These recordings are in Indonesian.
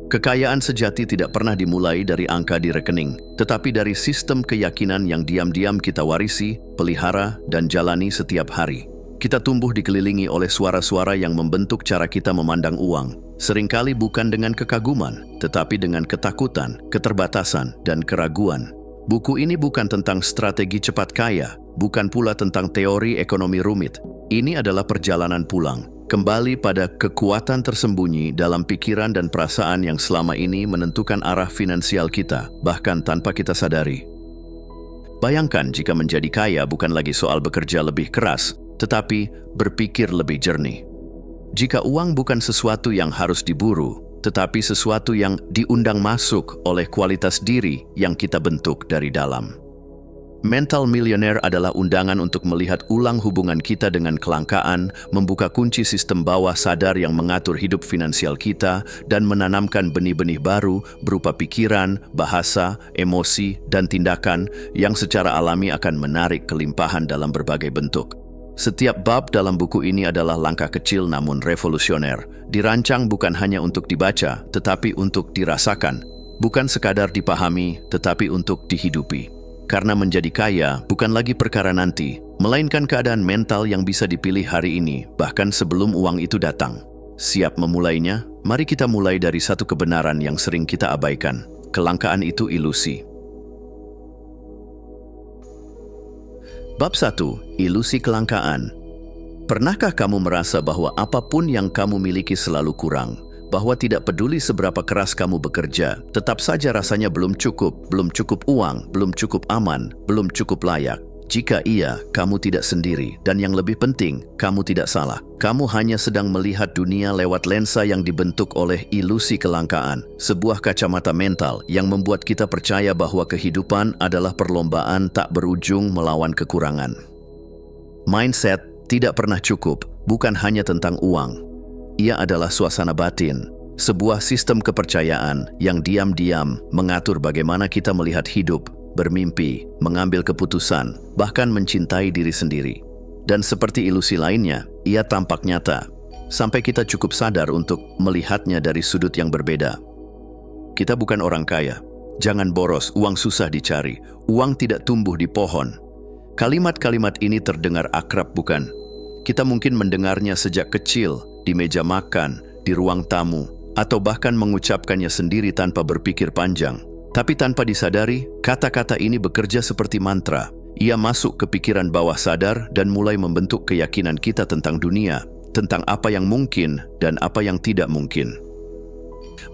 Kekayaan sejati tidak pernah dimulai dari angka di rekening, tetapi dari sistem keyakinan yang diam-diam kita warisi, pelihara, dan jalani setiap hari. Kita tumbuh dikelilingi oleh suara-suara yang membentuk cara kita memandang uang, seringkali bukan dengan kekaguman, tetapi dengan ketakutan, keterbatasan, dan keraguan. Buku ini bukan tentang strategi cepat kaya, bukan pula tentang teori ekonomi rumit. Ini adalah perjalanan pulang, kembali pada kekuatan tersembunyi dalam pikiran dan perasaan yang selama ini menentukan arah finansial kita, bahkan tanpa kita sadari. Bayangkan jika menjadi kaya bukan lagi soal bekerja lebih keras, tetapi berpikir lebih jernih. Jika uang bukan sesuatu yang harus diburu, tetapi sesuatu yang diundang masuk oleh kualitas diri yang kita bentuk dari dalam. Mental Millionaire adalah undangan untuk melihat ulang hubungan kita dengan kelangkaan, membuka kunci sistem bawah sadar yang mengatur hidup finansial kita, dan menanamkan benih-benih baru berupa pikiran, bahasa, emosi, dan tindakan yang secara alami akan menarik kelimpahan dalam berbagai bentuk. Setiap bab dalam buku ini adalah langkah kecil namun revolusioner, dirancang bukan hanya untuk dibaca, tetapi untuk dirasakan, bukan sekadar dipahami, tetapi untuk dihidupi. Karena menjadi kaya bukan lagi perkara nanti, melainkan keadaan mental yang bisa dipilih hari ini, bahkan sebelum uang itu datang. Siap memulainya? Mari kita mulai dari satu kebenaran yang sering kita abaikan. Kelangkaan itu ilusi. Bab 1. Ilusi kelangkaan. Pernahkah kamu merasa bahwa apapun yang kamu miliki selalu kurang? Bahwa tidak peduli seberapa keras kamu bekerja, tetap saja rasanya belum cukup uang, belum cukup aman, belum cukup layak. Jika iya, kamu tidak sendiri, dan yang lebih penting, kamu tidak salah. Kamu hanya sedang melihat dunia lewat lensa yang dibentuk oleh ilusi kelangkaan, sebuah kacamata mental yang membuat kita percaya bahwa kehidupan adalah perlombaan tak berujung melawan kekurangan. Mindset tidak pernah cukup, bukan hanya tentang uang. Ia adalah suasana batin, sebuah sistem kepercayaan yang diam-diam mengatur bagaimana kita melihat hidup, bermimpi, mengambil keputusan, bahkan mencintai diri sendiri. Dan seperti ilusi lainnya, ia tampak nyata, sampai kita cukup sadar untuk melihatnya dari sudut yang berbeda. Kita bukan orang kaya. Jangan boros, uang susah dicari. Uang tidak tumbuh di pohon. Kalimat-kalimat ini terdengar akrab, bukan? Kita mungkin mendengarnya sejak kecil, di meja makan, di ruang tamu, atau bahkan mengucapkannya sendiri tanpa berpikir panjang. Tapi tanpa disadari, kata-kata ini bekerja seperti mantra. Ia masuk ke pikiran bawah sadar dan mulai membentuk keyakinan kita tentang dunia, tentang apa yang mungkin dan apa yang tidak mungkin.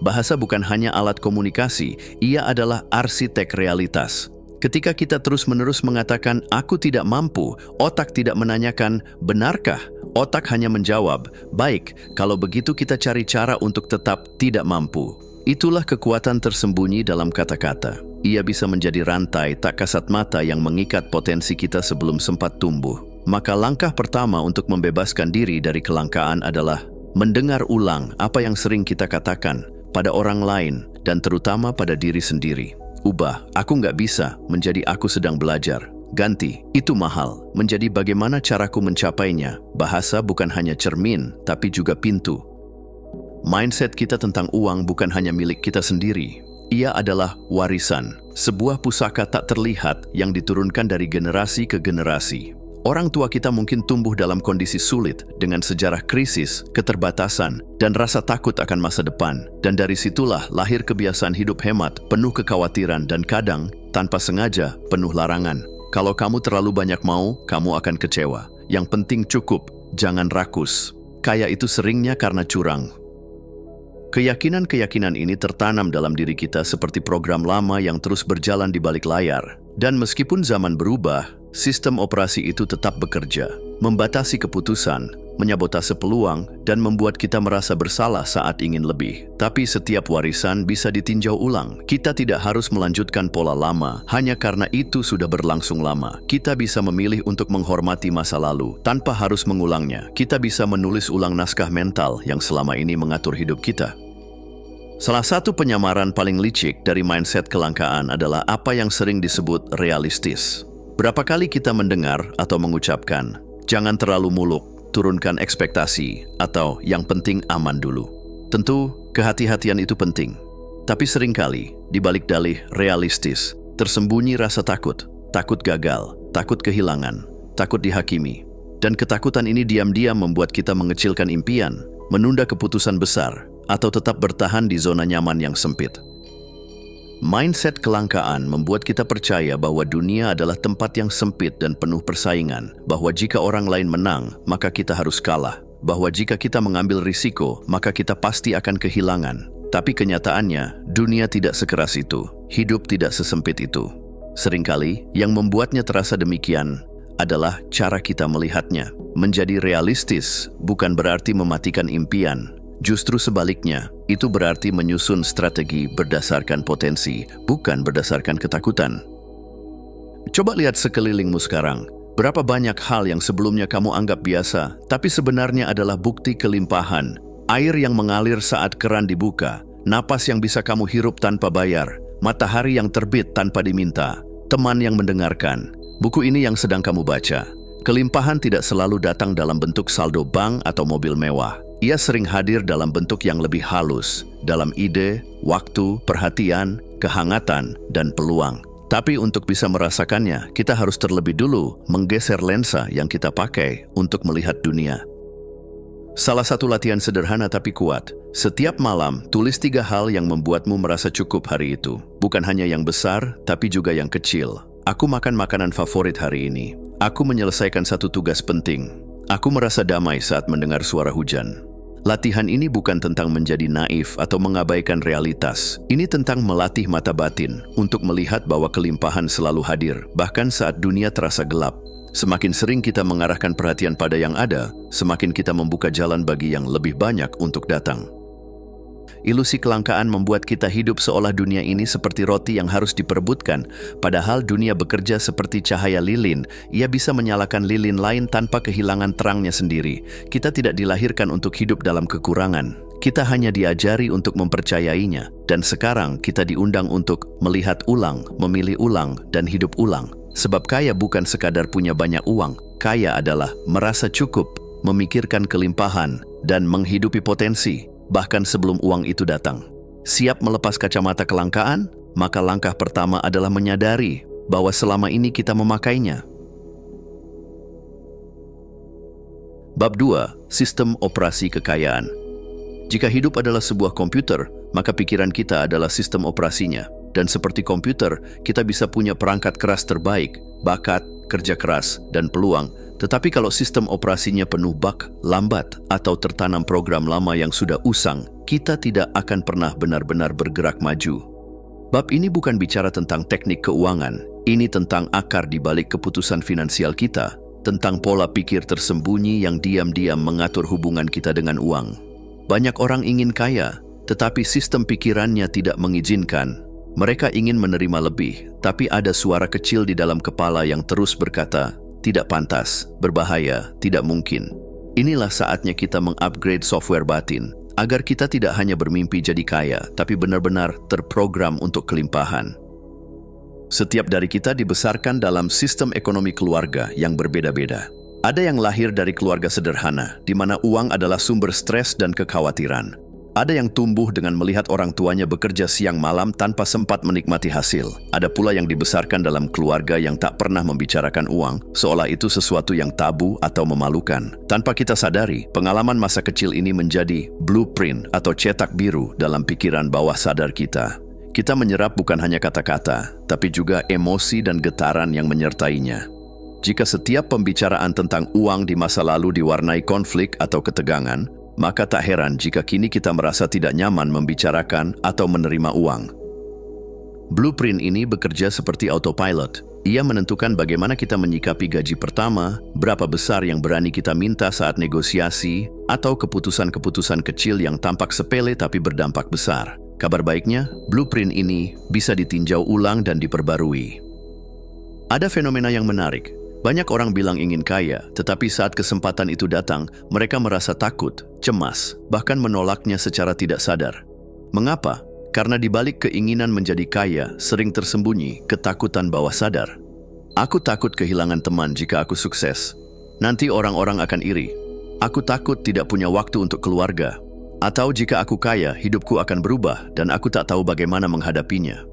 Bahasa bukan hanya alat komunikasi, ia adalah arsitek realitas. Ketika kita terus-menerus mengatakan, "Aku tidak mampu," otak tidak menanyakan, "Benarkah?" Otak hanya menjawab, "Baik, kalau begitu kita cari cara untuk tetap tidak mampu." Itulah kekuatan tersembunyi dalam kata-kata. Ia bisa menjadi rantai tak kasat mata yang mengikat potensi kita sebelum sempat tumbuh. Maka langkah pertama untuk membebaskan diri dari kelangkaan adalah mendengar ulang apa yang sering kita katakan pada orang lain dan terutama pada diri sendiri. Ubah, "Aku nggak bisa," menjadi "Aku sedang belajar." Ganti, "Itu mahal," menjadi "Bagaimana caraku mencapainya." Bahasa bukan hanya cermin, tapi juga pintu. Mindset kita tentang uang bukan hanya milik kita sendiri. Ia adalah warisan, sebuah pusaka tak terlihat yang diturunkan dari generasi ke generasi. Orang tua kita mungkin tumbuh dalam kondisi sulit dengan sejarah krisis, keterbatasan, dan rasa takut akan masa depan. Dan dari situlah lahir kebiasaan hidup hemat, penuh kekhawatiran, dan kadang, tanpa sengaja, penuh larangan. Kalau kamu terlalu banyak mau, kamu akan kecewa. Yang penting cukup, jangan rakus. Kaya itu seringnya karena curang. Keyakinan-keyakinan ini tertanam dalam diri kita seperti program lama yang terus berjalan di balik layar. Dan meskipun zaman berubah, sistem operasi itu tetap bekerja, membatasi keputusan, menyabotase peluang, dan membuat kita merasa bersalah saat ingin lebih. Tapi setiap warisan bisa ditinjau ulang. Kita tidak harus melanjutkan pola lama hanya karena itu sudah berlangsung lama. Kita bisa memilih untuk menghormati masa lalu tanpa harus mengulangnya. Kita bisa menulis ulang naskah mental yang selama ini mengatur hidup kita. Salah satu penyamaran paling licik dari mindset kelangkaan adalah apa yang sering disebut realistis. Berapa kali kita mendengar atau mengucapkan, "Jangan terlalu muluk, turunkan ekspektasi," atau "Yang penting aman dulu." Tentu, kehati-hatian itu penting. Tapi seringkali, di balik dalih realistis, tersembunyi rasa takut, takut gagal, takut kehilangan, takut dihakimi. Dan ketakutan ini diam-diam membuat kita mengecilkan impian, menunda keputusan besar, atau tetap bertahan di zona nyaman yang sempit. Mindset kelangkaan membuat kita percaya bahwa dunia adalah tempat yang sempit dan penuh persaingan, bahwa jika orang lain menang, maka kita harus kalah, bahwa jika kita mengambil risiko, maka kita pasti akan kehilangan. Tapi kenyataannya, dunia tidak sekeras itu, hidup tidak sesempit itu. Seringkali, yang membuatnya terasa demikian adalah cara kita melihatnya. Menjadi realistis bukan berarti mematikan impian. Justru sebaliknya, itu berarti menyusun strategi berdasarkan potensi, bukan berdasarkan ketakutan. Coba lihat sekelilingmu sekarang. Berapa banyak hal yang sebelumnya kamu anggap biasa, tapi sebenarnya adalah bukti kelimpahan. Air yang mengalir saat keran dibuka, napas yang bisa kamu hirup tanpa bayar, matahari yang terbit tanpa diminta, teman yang mendengarkan. Buku ini yang sedang kamu baca. Kelimpahan tidak selalu datang dalam bentuk saldo bank atau mobil mewah. Ia sering hadir dalam bentuk yang lebih halus, dalam ide, waktu, perhatian, kehangatan, dan peluang. Tapi untuk bisa merasakannya, kita harus terlebih dulu menggeser lensa yang kita pakai untuk melihat dunia. Salah satu latihan sederhana tapi kuat. Setiap malam, tulis 3 hal yang membuatmu merasa cukup hari itu. Bukan hanya yang besar, tapi juga yang kecil. Aku makan makanan favorit hari ini. Aku menyelesaikan satu tugas penting. Aku merasa damai saat mendengar suara hujan. Latihan ini bukan tentang menjadi naif atau mengabaikan realitas. Ini tentang melatih mata batin untuk melihat bahwa kelimpahan selalu hadir, bahkan saat dunia terasa gelap. Semakin sering kita mengarahkan perhatian pada yang ada, semakin kita membuka jalan bagi yang lebih banyak untuk datang. Ilusi kelangkaan membuat kita hidup seolah dunia ini seperti roti yang harus diperebutkan, padahal dunia bekerja seperti cahaya lilin. Ia bisa menyalakan lilin lain tanpa kehilangan terangnya sendiri. Kita tidak dilahirkan untuk hidup dalam kekurangan. Kita hanya diajari untuk mempercayainya. Dan sekarang kita diundang untuk melihat ulang, memilih ulang, dan hidup ulang. Sebab kaya bukan sekadar punya banyak uang. Kaya adalah merasa cukup, memikirkan kelimpahan, dan menghidupi potensi. Bahkan sebelum uang itu datang. Siap melepas kacamata kelangkaan? Maka langkah pertama adalah menyadari bahwa selama ini kita memakainya. Bab 2. Sistem operasi kekayaan. Jika hidup adalah sebuah komputer, maka pikiran kita adalah sistem operasinya. Dan seperti komputer, kita bisa punya perangkat keras terbaik, bakat, kerja keras, dan peluang. Tetapi kalau sistem operasinya penuh bug, lambat, atau tertanam program lama yang sudah usang, kita tidak akan pernah benar-benar bergerak maju. Bab ini bukan bicara tentang teknik keuangan, ini tentang akar di balik keputusan finansial kita, tentang pola pikir tersembunyi yang diam-diam mengatur hubungan kita dengan uang. Banyak orang ingin kaya, tetapi sistem pikirannya tidak mengizinkan. Mereka ingin menerima lebih, tapi ada suara kecil di dalam kepala yang terus berkata, tidak pantas, berbahaya, tidak mungkin. Inilah saatnya kita mengupgrade software batin, agar kita tidak hanya bermimpi jadi kaya, tapi benar-benar terprogram untuk kelimpahan. Setiap dari kita dibesarkan dalam sistem ekonomi keluarga yang berbeda-beda. Ada yang lahir dari keluarga sederhana, di mana uang adalah sumber stres dan kekhawatiran. Ada yang tumbuh dengan melihat orang tuanya bekerja siang malam tanpa sempat menikmati hasil. Ada pula yang dibesarkan dalam keluarga yang tak pernah membicarakan uang, seolah itu sesuatu yang tabu atau memalukan. Tanpa kita sadari, pengalaman masa kecil ini menjadi blueprint atau cetak biru dalam pikiran bawah sadar kita. Kita menyerap bukan hanya kata-kata, tapi juga emosi dan getaran yang menyertainya. Jika setiap pembicaraan tentang uang di masa lalu diwarnai konflik atau ketegangan, maka tak heran jika kini kita merasa tidak nyaman membicarakan atau menerima uang. Blueprint ini bekerja seperti autopilot. Ia menentukan bagaimana kita menyikapi gaji pertama, berapa besar yang berani kita minta saat negosiasi, atau keputusan-keputusan kecil yang tampak sepele tapi berdampak besar. Kabar baiknya, blueprint ini bisa ditinjau ulang dan diperbarui. Ada fenomena yang menarik. Banyak orang bilang ingin kaya, tetapi saat kesempatan itu datang, mereka merasa takut, cemas, bahkan menolaknya secara tidak sadar. Mengapa? Karena di balik keinginan menjadi kaya, sering tersembunyi ketakutan bawah sadar. Aku takut kehilangan teman jika aku sukses. Nanti orang-orang akan iri. Aku takut tidak punya waktu untuk keluarga. Atau jika aku kaya, hidupku akan berubah dan aku tak tahu bagaimana menghadapinya.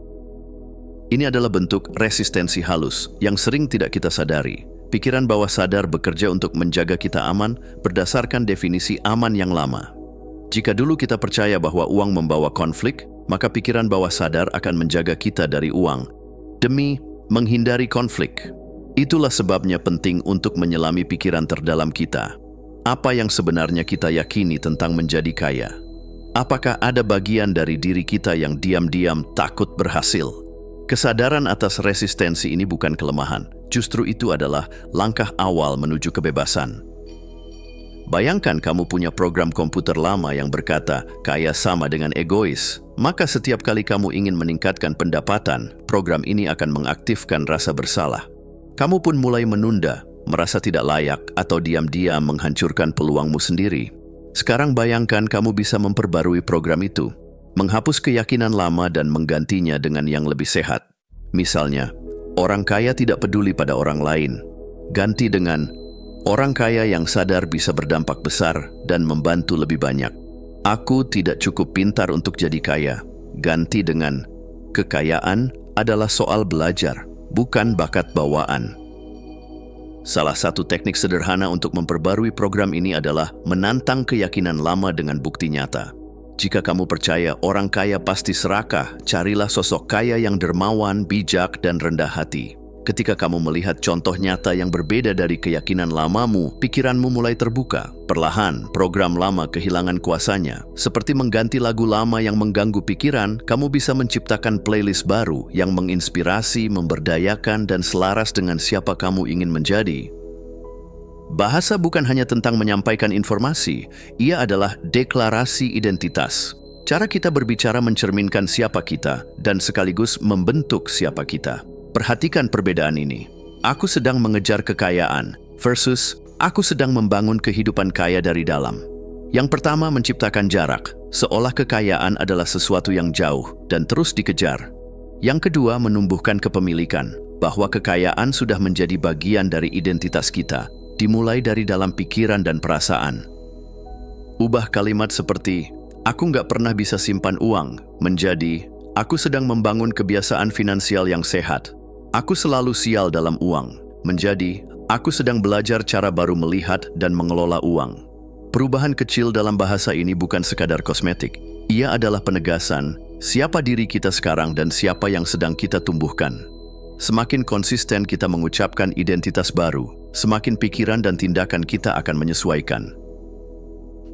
Ini adalah bentuk resistensi halus yang sering tidak kita sadari. Pikiran bawah sadar bekerja untuk menjaga kita aman berdasarkan definisi aman yang lama. Jika dulu kita percaya bahwa uang membawa konflik, maka pikiran bawah sadar akan menjaga kita dari uang demi menghindari konflik. Itulah sebabnya penting untuk menyelami pikiran terdalam kita. Apa yang sebenarnya kita yakini tentang menjadi kaya? Apakah ada bagian dari diri kita yang diam-diam takut berhasil? Kesadaran atas resistensi ini bukan kelemahan, justru itu adalah langkah awal menuju kebebasan. Bayangkan kamu punya program komputer lama yang berkata, kaya sama dengan egois. Maka setiap kali kamu ingin meningkatkan pendapatan, program ini akan mengaktifkan rasa bersalah. Kamu pun mulai menunda, merasa tidak layak, atau diam-diam menghancurkan peluangmu sendiri. Sekarang bayangkan kamu bisa memperbarui program itu, menghapus keyakinan lama dan menggantinya dengan yang lebih sehat. Misalnya, orang kaya tidak peduli pada orang lain. Ganti dengan orang kaya yang sadar bisa berdampak besar dan membantu lebih banyak. Aku tidak cukup pintar untuk jadi kaya. Ganti dengan kekayaan adalah soal belajar, bukan bakat bawaan. Salah satu teknik sederhana untuk memperbarui program ini adalah menantang keyakinan lama dengan bukti nyata. Jika kamu percaya orang kaya pasti serakah, carilah sosok kaya yang dermawan, bijak, dan rendah hati. Ketika kamu melihat contoh nyata yang berbeda dari keyakinan lamamu, pikiranmu mulai terbuka. Perlahan, program lama kehilangan kuasanya. Seperti mengganti lagu lama yang mengganggu pikiran, kamu bisa menciptakan playlist baru yang menginspirasi, memberdayakan, dan selaras dengan siapa kamu ingin menjadi. Bahasa bukan hanya tentang menyampaikan informasi, ia adalah deklarasi identitas. Cara kita berbicara mencerminkan siapa kita dan sekaligus membentuk siapa kita. Perhatikan perbedaan ini. Aku sedang mengejar kekayaan versus aku sedang membangun kehidupan kaya dari dalam. Yang pertama menciptakan jarak, seolah kekayaan adalah sesuatu yang jauh dan terus dikejar. Yang kedua menumbuhkan kepemilikan, bahwa kekayaan sudah menjadi bagian dari identitas kita, dimulai dari dalam pikiran dan perasaan. Ubah kalimat seperti, aku nggak pernah bisa simpan uang, menjadi, aku sedang membangun kebiasaan finansial yang sehat. Aku selalu sial dalam uang, menjadi, aku sedang belajar cara baru melihat dan mengelola uang. Perubahan kecil dalam bahasa ini bukan sekadar kosmetik. Ia adalah penegasan, siapa diri kita sekarang dan siapa yang sedang kita tumbuhkan. Semakin konsisten kita mengucapkan identitas baru, semakin pikiran dan tindakan kita akan menyesuaikan.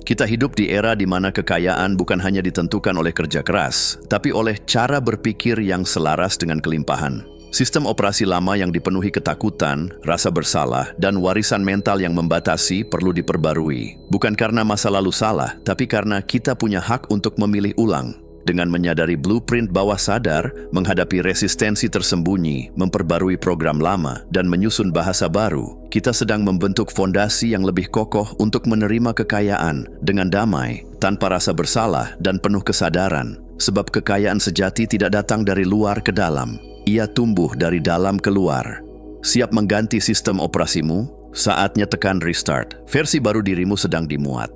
Kita hidup di era di mana kekayaan bukan hanya ditentukan oleh kerja keras, tapi oleh cara berpikir yang selaras dengan kelimpahan. Sistem operasi lama yang dipenuhi ketakutan, rasa bersalah, dan warisan mental yang membatasi perlu diperbarui. Bukan karena masa lalu salah, tapi karena kita punya hak untuk memilih ulang. Dengan menyadari blueprint bawah sadar, menghadapi resistensi tersembunyi, memperbarui program lama, dan menyusun bahasa baru, kita sedang membentuk fondasi yang lebih kokoh untuk menerima kekayaan dengan damai, tanpa rasa bersalah dan penuh kesadaran. Sebab kekayaan sejati tidak datang dari luar ke dalam. Ia tumbuh dari dalam keluar. Siap mengganti sistem operasimu? Saatnya tekan restart. Versi baru dirimu sedang dimuat.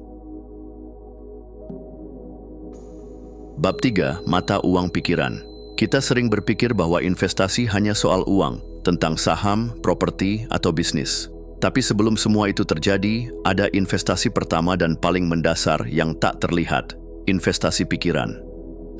Bab 3. Mata uang pikiran. Kita sering berpikir bahwa investasi hanya soal uang, tentang saham, properti, atau bisnis. Tapi sebelum semua itu terjadi, ada investasi pertama dan paling mendasar yang tak terlihat, investasi pikiran.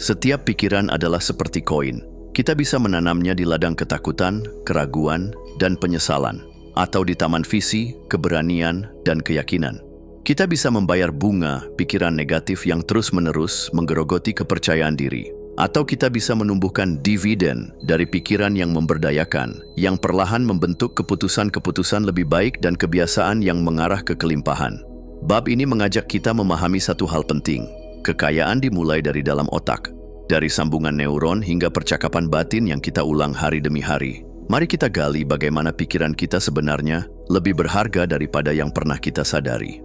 Setiap pikiran adalah seperti koin. Kita bisa menanamnya di ladang ketakutan, keraguan, dan penyesalan, atau di taman visi, keberanian, dan keyakinan. Kita bisa membayar bunga pikiran negatif yang terus-menerus menggerogoti kepercayaan diri, atau kita bisa menumbuhkan dividen dari pikiran yang memberdayakan, yang perlahan membentuk keputusan-keputusan lebih baik dan kebiasaan yang mengarah ke kelimpahan. Bab ini mengajak kita memahami satu hal penting. Kekayaan dimulai dari dalam otak. Dari sambungan neuron hingga percakapan batin yang kita ulang hari demi hari. Mari kita gali bagaimana pikiran kita sebenarnya lebih berharga daripada yang pernah kita sadari.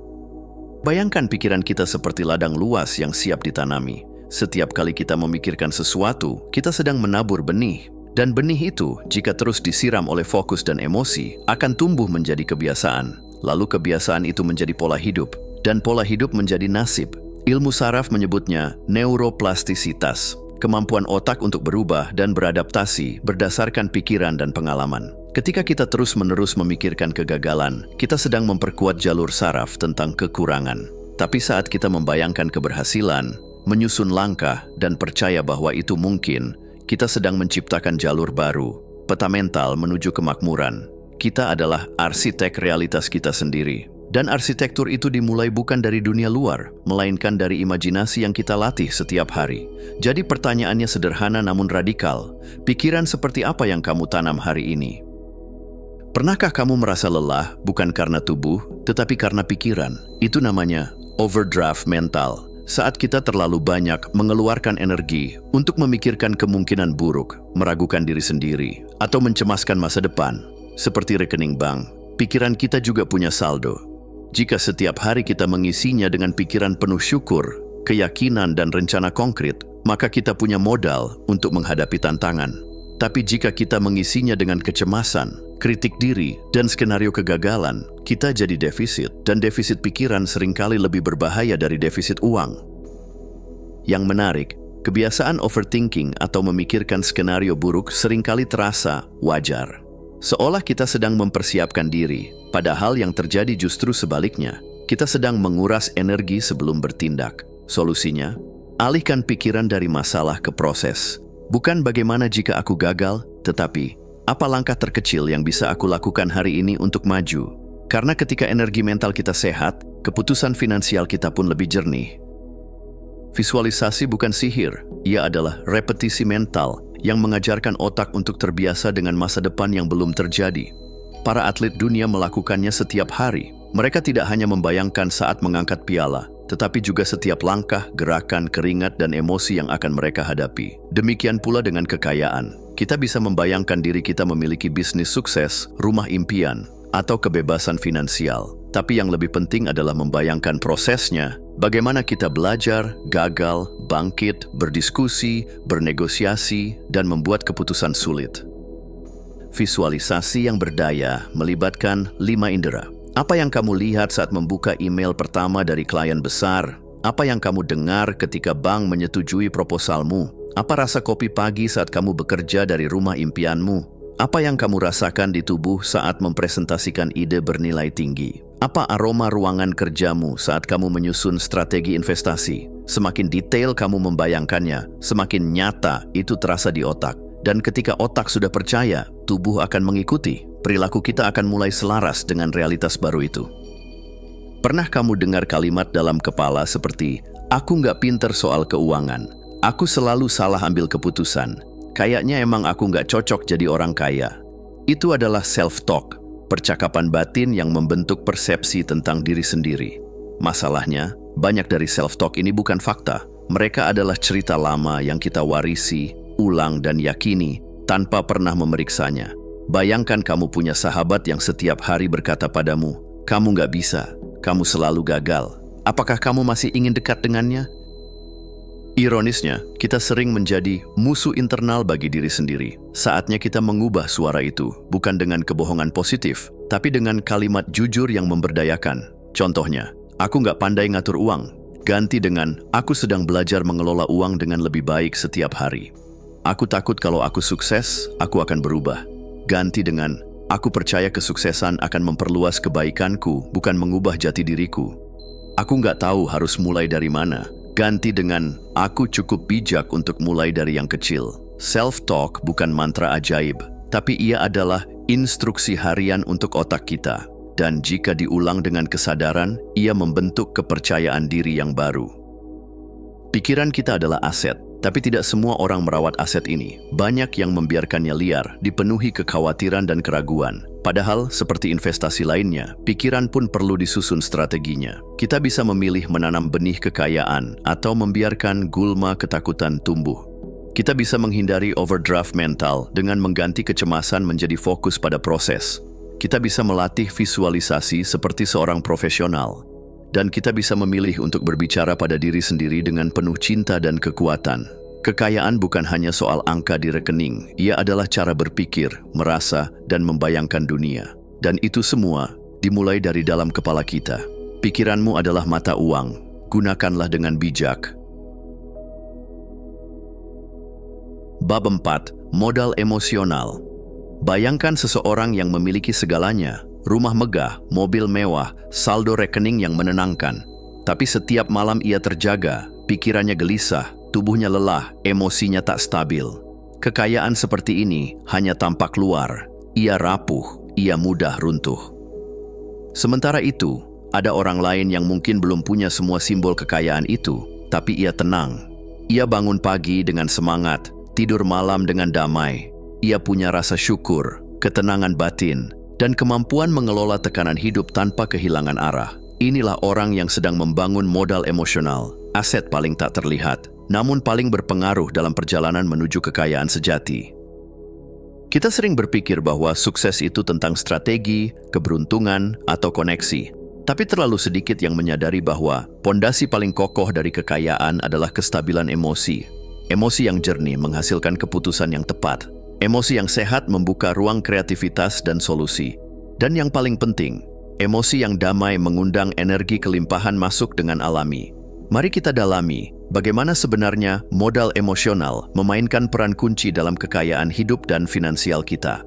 Bayangkan pikiran kita seperti ladang luas yang siap ditanami. Setiap kali kita memikirkan sesuatu, kita sedang menabur benih. Dan benih itu, jika terus disiram oleh fokus dan emosi, akan tumbuh menjadi kebiasaan. Lalu kebiasaan itu menjadi pola hidup. Dan pola hidup menjadi nasib. Ilmu saraf menyebutnya neuroplastisitas, kemampuan otak untuk berubah dan beradaptasi berdasarkan pikiran dan pengalaman. Ketika kita terus-menerus memikirkan kegagalan, kita sedang memperkuat jalur saraf tentang kekurangan. Tapi saat kita membayangkan keberhasilan, menyusun langkah, dan percaya bahwa itu mungkin, kita sedang menciptakan jalur baru, peta mental menuju kemakmuran. Kita adalah arsitek realitas kita sendiri. Dan arsitektur itu dimulai bukan dari dunia luar, melainkan dari imajinasi yang kita latih setiap hari. Jadi pertanyaannya sederhana namun radikal. Pikiran seperti apa yang kamu tanam hari ini? Pernahkah kamu merasa lelah bukan karena tubuh, tetapi karena pikiran? Itu namanya overdraft mental. Saat kita terlalu banyak mengeluarkan energi untuk memikirkan kemungkinan buruk, meragukan diri sendiri, atau mencemaskan masa depan, seperti rekening bank, pikiran kita juga punya saldo. Jika setiap hari kita mengisinya dengan pikiran penuh syukur, keyakinan dan rencana konkret, maka kita punya modal untuk menghadapi tantangan. Tapi jika kita mengisinya dengan kecemasan, kritik diri, dan skenario kegagalan, kita jadi defisit, dan defisit pikiran seringkali lebih berbahaya dari defisit uang. Yang menarik, kebiasaan overthinking atau memikirkan skenario buruk seringkali terasa wajar. Seolah kita sedang mempersiapkan diri, padahal yang terjadi justru sebaliknya. Kita sedang menguras energi sebelum bertindak. Solusinya, alihkan pikiran dari masalah ke proses. Bukan bagaimana jika aku gagal, tetapi apa langkah terkecil yang bisa aku lakukan hari ini untuk maju? Karena ketika energi mental kita sehat, keputusan finansial kita pun lebih jernih. Visualisasi bukan sihir, ia adalah repetisi mental yang mengajarkan otak untuk terbiasa dengan masa depan yang belum terjadi. Para atlet dunia melakukannya setiap hari. Mereka tidak hanya membayangkan saat mengangkat piala, tetapi juga setiap langkah, gerakan, keringat, dan emosi yang akan mereka hadapi. Demikian pula dengan kekayaan. Kita bisa membayangkan diri kita memiliki bisnis sukses, rumah impian, atau kebebasan finansial. Tapi yang lebih penting adalah membayangkan prosesnya, bagaimana kita belajar, gagal, bangkit, berdiskusi, bernegosiasi, dan membuat keputusan sulit. Visualisasi yang berdaya melibatkan 5 indera. Apa yang kamu lihat saat membuka email pertama dari klien besar? Apa yang kamu dengar ketika bank menyetujui proposalmu? Apa rasa kopi pagi saat kamu bekerja dari rumah impianmu? Apa yang kamu rasakan di tubuh saat mempresentasikan ide bernilai tinggi? Apa aroma ruangan kerjamu saat kamu menyusun strategi investasi? Semakin detail kamu membayangkannya, semakin nyata itu terasa di otak. Dan ketika otak sudah percaya, tubuh akan mengikuti. Perilaku kita akan mulai selaras dengan realitas baru itu. Pernah kamu dengar kalimat dalam kepala seperti, "Aku nggak pinter soal keuangan. Aku selalu salah ambil keputusan. Kayaknya emang aku nggak cocok jadi orang kaya." Itu adalah self-talk, percakapan batin yang membentuk persepsi tentang diri sendiri. Masalahnya, banyak dari self-talk ini bukan fakta. Mereka adalah cerita lama yang kita warisi, ulang dan yakini tanpa pernah memeriksanya. Bayangkan kamu punya sahabat yang setiap hari berkata padamu, "Kamu nggak bisa, kamu selalu gagal." Apakah kamu masih ingin dekat dengannya? Ironisnya, kita sering menjadi musuh internal bagi diri sendiri. Saatnya kita mengubah suara itu, bukan dengan kebohongan positif, tapi dengan kalimat jujur yang memberdayakan. Contohnya, "Aku nggak pandai ngatur uang." Ganti dengan, "Aku sedang belajar mengelola uang dengan lebih baik setiap hari." "Aku takut kalau aku sukses, aku akan berubah." Ganti dengan, "Aku percaya kesuksesan akan memperluas kebaikanku, bukan mengubah jati diriku." "Aku nggak tahu harus mulai dari mana." Ganti dengan, "Aku cukup bijak untuk mulai dari yang kecil." Self-talk bukan mantra ajaib, tapi ia adalah instruksi harian untuk otak kita. Dan jika diulang dengan kesadaran, ia membentuk kepercayaan diri yang baru. Pikiran kita adalah aset, tapi tidak semua orang merawat aset ini. Banyak yang membiarkannya liar, dipenuhi kekhawatiran dan keraguan. Padahal, seperti investasi lainnya, pikiran pun perlu disusun strateginya. Kita bisa memilih menanam benih kekayaan atau membiarkan gulma ketakutan tumbuh. Kita bisa menghindari overdraft mental dengan mengganti kecemasan menjadi fokus pada proses. Kita bisa melatih visualisasi seperti seorang profesional. Dan kita bisa memilih untuk berbicara pada diri sendiri dengan penuh cinta dan kekuatan. Kekayaan bukan hanya soal angka di rekening, ia adalah cara berpikir, merasa, dan membayangkan dunia. Dan itu semua dimulai dari dalam kepala kita. Pikiranmu adalah mata uang, gunakanlah dengan bijak. Bab 4. Modal emosional. Bayangkan seseorang yang memiliki segalanya, rumah megah, mobil mewah, saldo rekening yang menenangkan. Tapi setiap malam ia terjaga, pikirannya gelisah, tubuhnya lelah, emosinya tak stabil. Kekayaan seperti ini hanya tampak luar. Ia rapuh, ia mudah runtuh. Sementara itu, ada orang lain yang mungkin belum punya semua simbol kekayaan itu, tapi ia tenang. Ia bangun pagi dengan semangat, tidur malam dengan damai. Ia punya rasa syukur, ketenangan batin, dan kemampuan mengelola tekanan hidup tanpa kehilangan arah. Inilah orang yang sedang membangun modal emosional, aset paling tak terlihat, namun paling berpengaruh dalam perjalanan menuju kekayaan sejati. Kita sering berpikir bahwa sukses itu tentang strategi, keberuntungan, atau koneksi. Tapi terlalu sedikit yang menyadari bahwa pondasi paling kokoh dari kekayaan adalah kestabilan emosi. Emosi yang jernih menghasilkan keputusan yang tepat. Emosi yang sehat membuka ruang kreativitas dan solusi. Dan yang paling penting, emosi yang damai mengundang energi kelimpahan masuk dengan alami. Mari kita dalami bagaimana sebenarnya modal emosional memainkan peran kunci dalam kekayaan hidup dan finansial kita.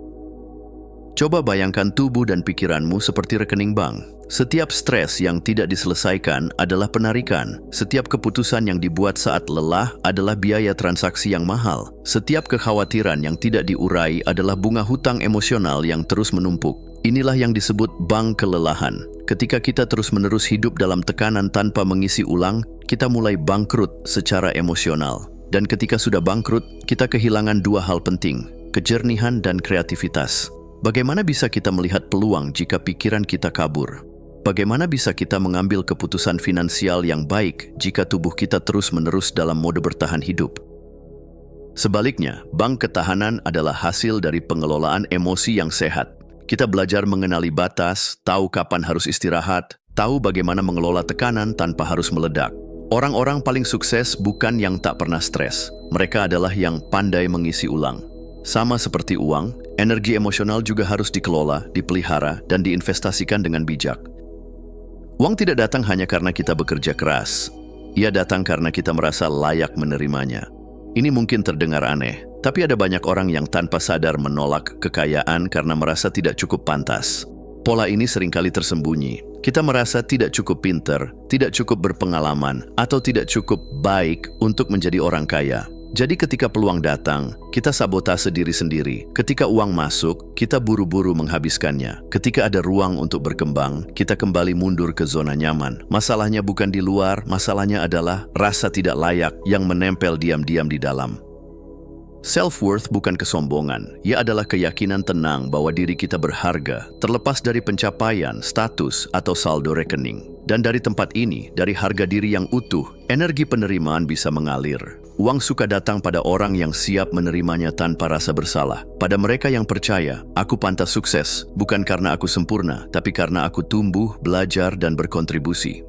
Coba bayangkan tubuh dan pikiranmu seperti rekening bank. Setiap stres yang tidak diselesaikan adalah penarikan. Setiap keputusan yang dibuat saat lelah adalah biaya transaksi yang mahal. Setiap kekhawatiran yang tidak diurai adalah bunga hutang emosional yang terus menumpuk. Inilah yang disebut bank kelelahan. Ketika kita terus-menerus hidup dalam tekanan tanpa mengisi ulang, kita mulai bangkrut secara emosional. Dan ketika sudah bangkrut, kita kehilangan dua hal penting, kejernihan dan kreativitas. Bagaimana bisa kita melihat peluang jika pikiran kita kabur? Bagaimana bisa kita mengambil keputusan finansial yang baik jika tubuh kita terus-menerus dalam mode bertahan hidup? Sebaliknya, bank ketahanan adalah hasil dari pengelolaan emosi yang sehat. Kita belajar mengenali batas, tahu kapan harus istirahat, tahu bagaimana mengelola tekanan tanpa harus meledak. Orang-orang paling sukses bukan yang tak pernah stres. Mereka adalah yang pandai mengisi ulang. Sama seperti uang, energi emosional juga harus dikelola, dipelihara, dan diinvestasikan dengan bijak. Uang tidak datang hanya karena kita bekerja keras. Ia datang karena kita merasa layak menerimanya. Ini mungkin terdengar aneh, tapi ada banyak orang yang tanpa sadar menolak kekayaan karena merasa tidak cukup pantas. Pola ini seringkali tersembunyi. Kita merasa tidak cukup pintar, tidak cukup berpengalaman, atau tidak cukup baik untuk menjadi orang kaya. Jadi ketika peluang datang, kita sabotase diri sendiri. Ketika uang masuk, kita buru-buru menghabiskannya. Ketika ada ruang untuk berkembang, kita kembali mundur ke zona nyaman. Masalahnya bukan di luar, masalahnya adalah rasa tidak layak yang menempel diam-diam di dalam. Self-worth bukan kesombongan, ia adalah keyakinan tenang bahwa diri kita berharga, terlepas dari pencapaian, status, atau saldo rekening. Dan dari tempat ini, dari harga diri yang utuh, energi penerimaan bisa mengalir. Uang suka datang pada orang yang siap menerimanya tanpa rasa bersalah. Pada mereka yang percaya, aku pantas sukses, bukan karena aku sempurna, tapi karena aku tumbuh, belajar, dan berkontribusi.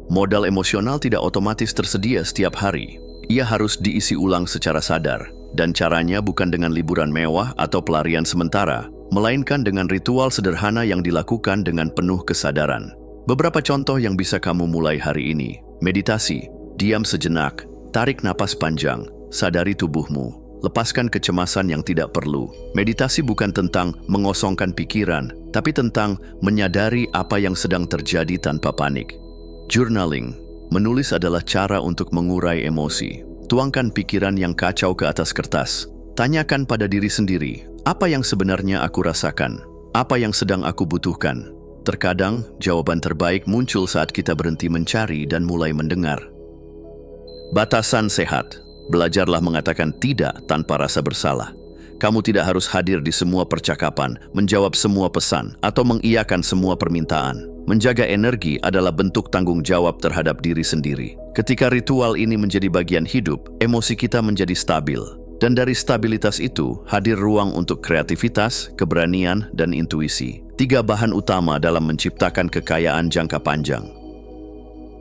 Modal emosional tidak otomatis tersedia setiap hari. Ia harus diisi ulang secara sadar. Dan caranya bukan dengan liburan mewah atau pelarian sementara, melainkan dengan ritual sederhana yang dilakukan dengan penuh kesadaran. Beberapa contoh yang bisa kamu mulai hari ini. Meditasi, diam sejenak, tarik napas panjang, sadari tubuhmu, lepaskan kecemasan yang tidak perlu. Meditasi bukan tentang mengosongkan pikiran, tapi tentang menyadari apa yang sedang terjadi tanpa panik. Journaling, menulis adalah cara untuk mengurai emosi. Tuangkan pikiran yang kacau ke atas kertas. Tanyakan pada diri sendiri, apa yang sebenarnya aku rasakan? Apa yang sedang aku butuhkan? Terkadang, jawaban terbaik muncul saat kita berhenti mencari dan mulai mendengar. Batasan sehat. Belajarlah mengatakan tidak tanpa rasa bersalah. Kamu tidak harus hadir di semua percakapan, menjawab semua pesan, atau mengiyakan semua permintaan. Menjaga energi adalah bentuk tanggung jawab terhadap diri sendiri. Ketika ritual ini menjadi bagian hidup, emosi kita menjadi stabil. Dan dari stabilitas itu, hadir ruang untuk kreativitas, keberanian, dan intuisi. 3 bahan utama dalam menciptakan kekayaan jangka panjang.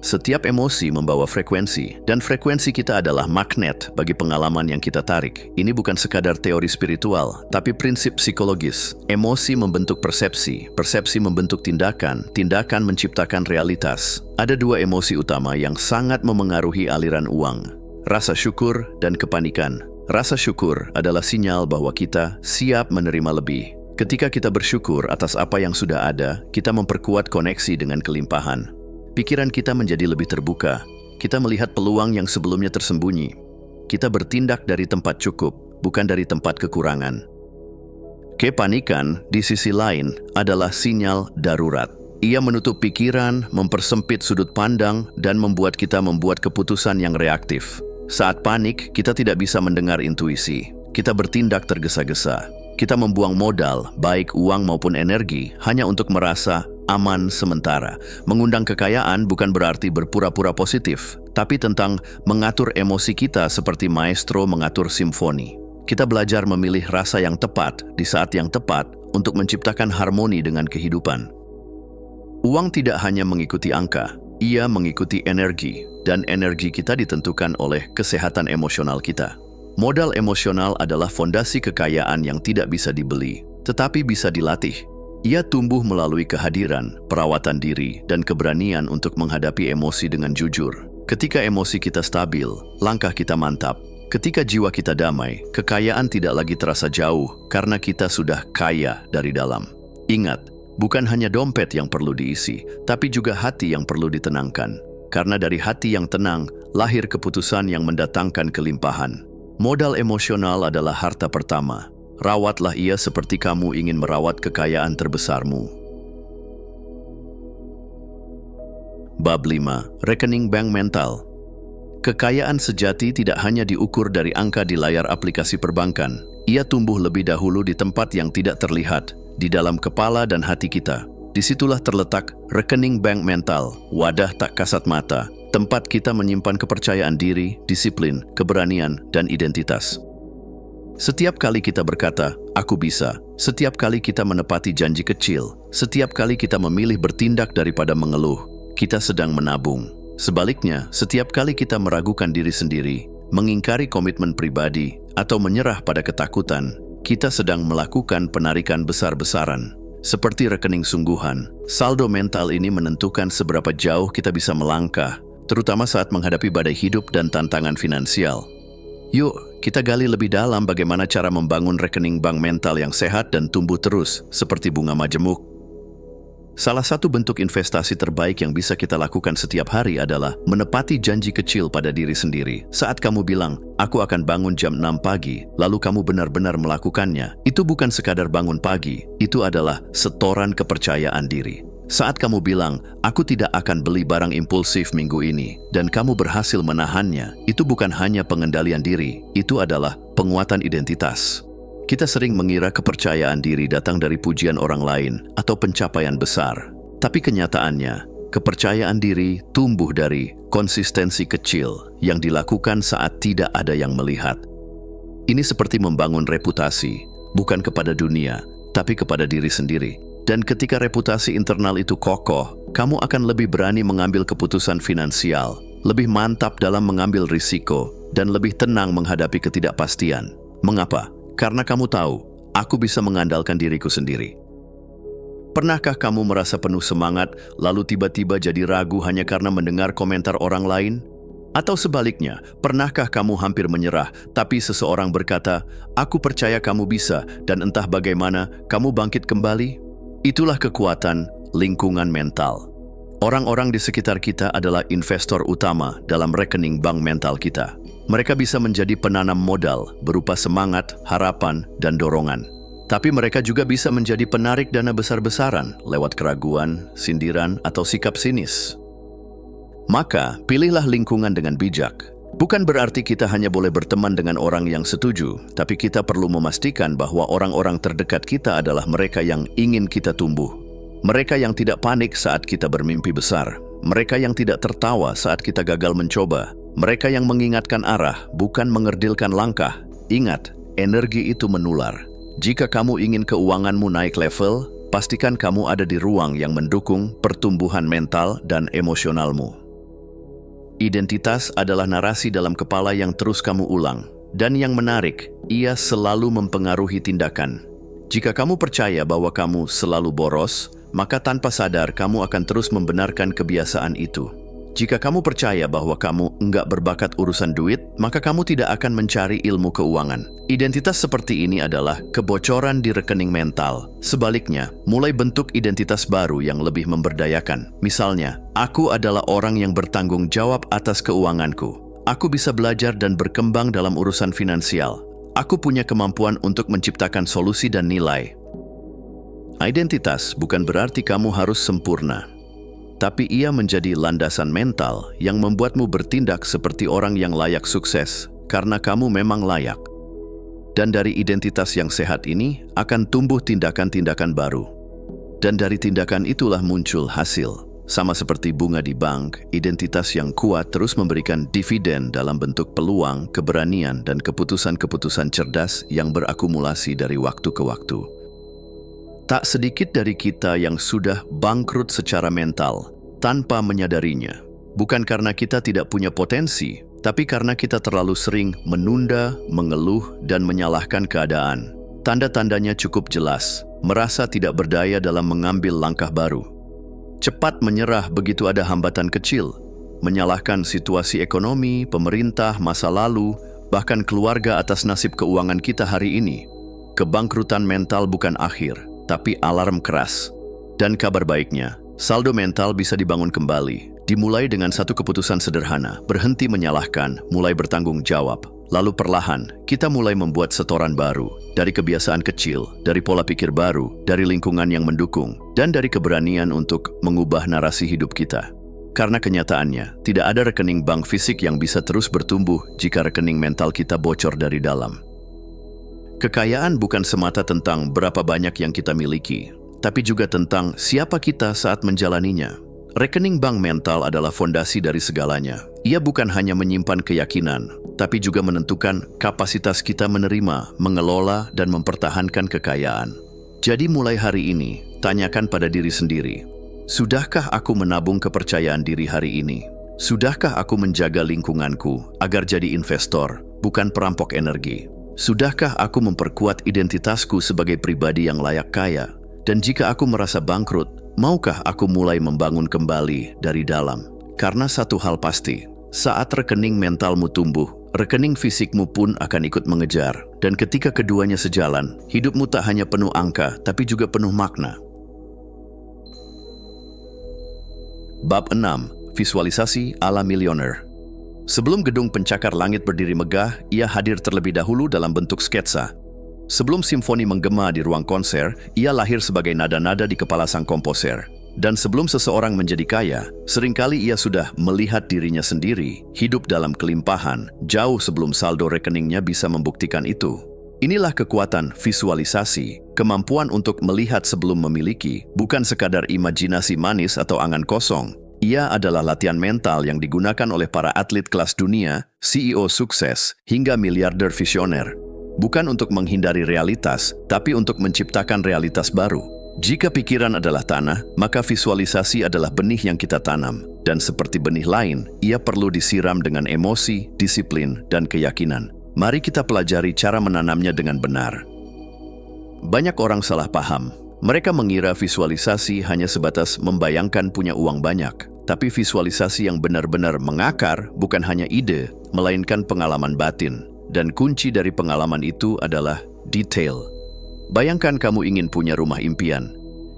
Setiap emosi membawa frekuensi, dan frekuensi kita adalah magnet bagi pengalaman yang kita tarik. Ini bukan sekadar teori spiritual, tapi prinsip psikologis. Emosi membentuk persepsi, persepsi membentuk tindakan, tindakan menciptakan realitas. Ada dua emosi utama yang sangat memengaruhi aliran uang: rasa syukur dan kepanikan. Rasa syukur adalah sinyal bahwa kita siap menerima lebih. Ketika kita bersyukur atas apa yang sudah ada, kita memperkuat koneksi dengan kelimpahan. Pikiran kita menjadi lebih terbuka. Kita melihat peluang yang sebelumnya tersembunyi. Kita bertindak dari tempat cukup, bukan dari tempat kekurangan. Kepanikan, di sisi lain, adalah sinyal darurat. Ia menutup pikiran, mempersempit sudut pandang, dan membuat kita membuat keputusan yang reaktif. Saat panik, kita tidak bisa mendengar intuisi. Kita bertindak tergesa-gesa. Kita membuang modal, baik uang maupun energi, hanya untuk merasa aman sementara. Mengundang kekayaan bukan berarti berpura-pura positif, tapi tentang mengatur emosi kita seperti maestro mengatur simfoni. Kita belajar memilih rasa yang tepat di saat yang tepat untuk menciptakan harmoni dengan kehidupan. Uang tidak hanya mengikuti angka, ia mengikuti energi, dan energi kita ditentukan oleh kesehatan emosional kita. Modal emosional adalah fondasi kekayaan yang tidak bisa dibeli, tetapi bisa dilatih. Ia tumbuh melalui kehadiran, perawatan diri, dan keberanian untuk menghadapi emosi dengan jujur. Ketika emosi kita stabil, langkah kita mantap. Ketika jiwa kita damai, kekayaan tidak lagi terasa jauh karena kita sudah kaya dari dalam. Ingat, bukan hanya dompet yang perlu diisi, tapi juga hati yang perlu ditenangkan. Karena dari hati yang tenang, lahir keputusan yang mendatangkan kelimpahan. Modal emosional adalah harta pertama. Rawatlah ia seperti kamu ingin merawat kekayaan terbesarmu. Bab 5. Rekening bank mental. Kekayaan sejati tidak hanya diukur dari angka di layar aplikasi perbankan. Ia tumbuh lebih dahulu di tempat yang tidak terlihat, di dalam kepala dan hati kita. Disitulah terletak rekening bank mental, wadah tak kasat mata, tempat kita menyimpan kepercayaan diri, disiplin, keberanian, dan identitas. Setiap kali kita berkata, "Aku bisa," setiap kali kita menepati janji kecil, setiap kali kita memilih bertindak daripada mengeluh, kita sedang menabung. Sebaliknya, setiap kali kita meragukan diri sendiri, mengingkari komitmen pribadi, atau menyerah pada ketakutan, kita sedang melakukan penarikan besar-besaran. Seperti rekening sungguhan, saldo mental ini menentukan seberapa jauh kita bisa melangkah, terutama saat menghadapi badai hidup dan tantangan finansial. Yuk, kita gali lebih dalam bagaimana cara membangun rekening bank mental yang sehat dan tumbuh terus, seperti bunga majemuk. Salah satu bentuk investasi terbaik yang bisa kita lakukan setiap hari adalah menepati janji kecil pada diri sendiri. Saat kamu bilang, "Aku akan bangun jam 6 pagi," lalu kamu benar-benar melakukannya, itu bukan sekadar bangun pagi, itu adalah setoran kepercayaan diri. Saat kamu bilang, "Aku tidak akan beli barang impulsif minggu ini," dan kamu berhasil menahannya, itu bukan hanya pengendalian diri, itu adalah penguatan identitas. Kita sering mengira kepercayaan diri datang dari pujian orang lain atau pencapaian besar. Tapi kenyataannya, kepercayaan diri tumbuh dari konsistensi kecil yang dilakukan saat tidak ada yang melihat. Ini seperti membangun reputasi, bukan kepada dunia, tapi kepada diri sendiri. Dan ketika reputasi internal itu kokoh, kamu akan lebih berani mengambil keputusan finansial, lebih mantap dalam mengambil risiko, dan lebih tenang menghadapi ketidakpastian. Mengapa? Karena kamu tahu, aku bisa mengandalkan diriku sendiri. Pernahkah kamu merasa penuh semangat, lalu tiba-tiba jadi ragu hanya karena mendengar komentar orang lain? Atau sebaliknya, pernahkah kamu hampir menyerah, tapi seseorang berkata, "Aku percaya kamu bisa," dan entah bagaimana, kamu bangkit kembali? Itulah kekuatan lingkungan mental. Orang-orang di sekitar kita adalah investor utama dalam rekening bank mental kita. Mereka bisa menjadi penanam modal berupa semangat, harapan, dan dorongan. Tapi mereka juga bisa menjadi penarik dana besar-besaran lewat keraguan, sindiran, atau sikap sinis. Maka, pilihlah lingkungan dengan bijak. Bukan berarti kita hanya boleh berteman dengan orang yang setuju, tapi kita perlu memastikan bahwa orang-orang terdekat kita adalah mereka yang ingin kita tumbuh. Mereka yang tidak panik saat kita bermimpi besar. Mereka yang tidak tertawa saat kita gagal mencoba. Mereka yang mengingatkan arah, bukan mengerdilkan langkah. Ingat, energi itu menular. Jika kamu ingin keuanganmu naik level, pastikan kamu ada di ruang yang mendukung pertumbuhan mental dan emosionalmu. Identitas adalah narasi dalam kepala yang terus kamu ulang. Dan yang menarik, ia selalu mempengaruhi tindakan. Jika kamu percaya bahwa kamu selalu boros, maka tanpa sadar kamu akan terus membenarkan kebiasaan itu. Jika kamu percaya bahwa kamu enggak berbakat urusan duit, maka kamu tidak akan mencari ilmu keuangan. Identitas seperti ini adalah kebocoran di rekening mental. Sebaliknya, mulai bentuk identitas baru yang lebih memberdayakan. Misalnya, aku adalah orang yang bertanggung jawab atas keuanganku. Aku bisa belajar dan berkembang dalam urusan finansial. Aku punya kemampuan untuk menciptakan solusi dan nilai. Identitas bukan berarti kamu harus sempurna. Tapi ia menjadi landasan mental yang membuatmu bertindak seperti orang yang layak sukses, karena kamu memang layak. Dan dari identitas yang sehat ini akan tumbuh tindakan-tindakan baru. Dan dari tindakan itulah muncul hasil. Sama seperti bunga di bank, identitas yang kuat terus memberikan dividen dalam bentuk peluang, keberanian, dan keputusan-keputusan cerdas yang berakumulasi dari waktu ke waktu. Tak sedikit dari kita yang sudah bangkrut secara mental tanpa menyadarinya. Bukan karena kita tidak punya potensi, tapi karena kita terlalu sering menunda, mengeluh, dan menyalahkan keadaan. Tanda-tandanya cukup jelas, merasa tidak berdaya dalam mengambil langkah baru. Cepat menyerah begitu ada hambatan kecil, menyalahkan situasi ekonomi, pemerintah, masa lalu, bahkan keluarga atas nasib keuangan kita hari ini. Kebangkrutan mental bukan akhir, tapi alarm keras. Dan kabar baiknya, saldo mental bisa dibangun kembali. Dimulai dengan satu keputusan sederhana, berhenti menyalahkan, mulai bertanggung jawab. Lalu perlahan, kita mulai membuat setoran baru. Dari kebiasaan kecil, dari pola pikir baru, dari lingkungan yang mendukung, dan dari keberanian untuk mengubah narasi hidup kita. Karena kenyataannya, tidak ada rekening bank fisik yang bisa terus bertumbuh jika rekening mental kita bocor dari dalam. Kekayaan bukan semata tentang berapa banyak yang kita miliki, tapi juga tentang siapa kita saat menjalaninya. Rekening bank mental adalah fondasi dari segalanya. Ia bukan hanya menyimpan keyakinan, tapi juga menentukan kapasitas kita menerima, mengelola, dan mempertahankan kekayaan. Jadi mulai hari ini, tanyakan pada diri sendiri, sudahkah aku menabung kepercayaan diri hari ini? Sudahkah aku menjaga lingkunganku agar jadi investor, bukan perampok energi? Sudahkah aku memperkuat identitasku sebagai pribadi yang layak kaya? Dan jika aku merasa bangkrut, maukah aku mulai membangun kembali dari dalam? Karena satu hal pasti, saat rekening mentalmu tumbuh, rekening fisikmu pun akan ikut mengejar. Dan ketika keduanya sejalan, hidupmu tak hanya penuh angka, tapi juga penuh makna. Bab 6. Visualisasi ala milioner. Sebelum gedung pencakar langit berdiri megah, ia hadir terlebih dahulu dalam bentuk sketsa. Sebelum simfoni menggema di ruang konser, ia lahir sebagai nada-nada di kepala sang komposer. Dan sebelum seseorang menjadi kaya, seringkali ia sudah melihat dirinya sendiri, hidup dalam kelimpahan, jauh sebelum saldo rekeningnya bisa membuktikan itu. Inilah kekuatan visualisasi, kemampuan untuk melihat sebelum memiliki, bukan sekadar imajinasi manis atau angan kosong. Ia adalah latihan mental yang digunakan oleh para atlet kelas dunia, CEO sukses, hingga miliarder visioner. Bukan untuk menghindari realitas, tapi untuk menciptakan realitas baru. Jika pikiran adalah tanah, maka visualisasi adalah benih yang kita tanam. Dan seperti benih lain, ia perlu disiram dengan emosi, disiplin, dan keyakinan. Mari kita pelajari cara menanamnya dengan benar. Banyak orang salah paham. Mereka mengira visualisasi hanya sebatas membayangkan punya uang banyak. Tapi visualisasi yang benar-benar mengakar bukan hanya ide, melainkan pengalaman batin. Dan kunci dari pengalaman itu adalah detail. Bayangkan kamu ingin punya rumah impian.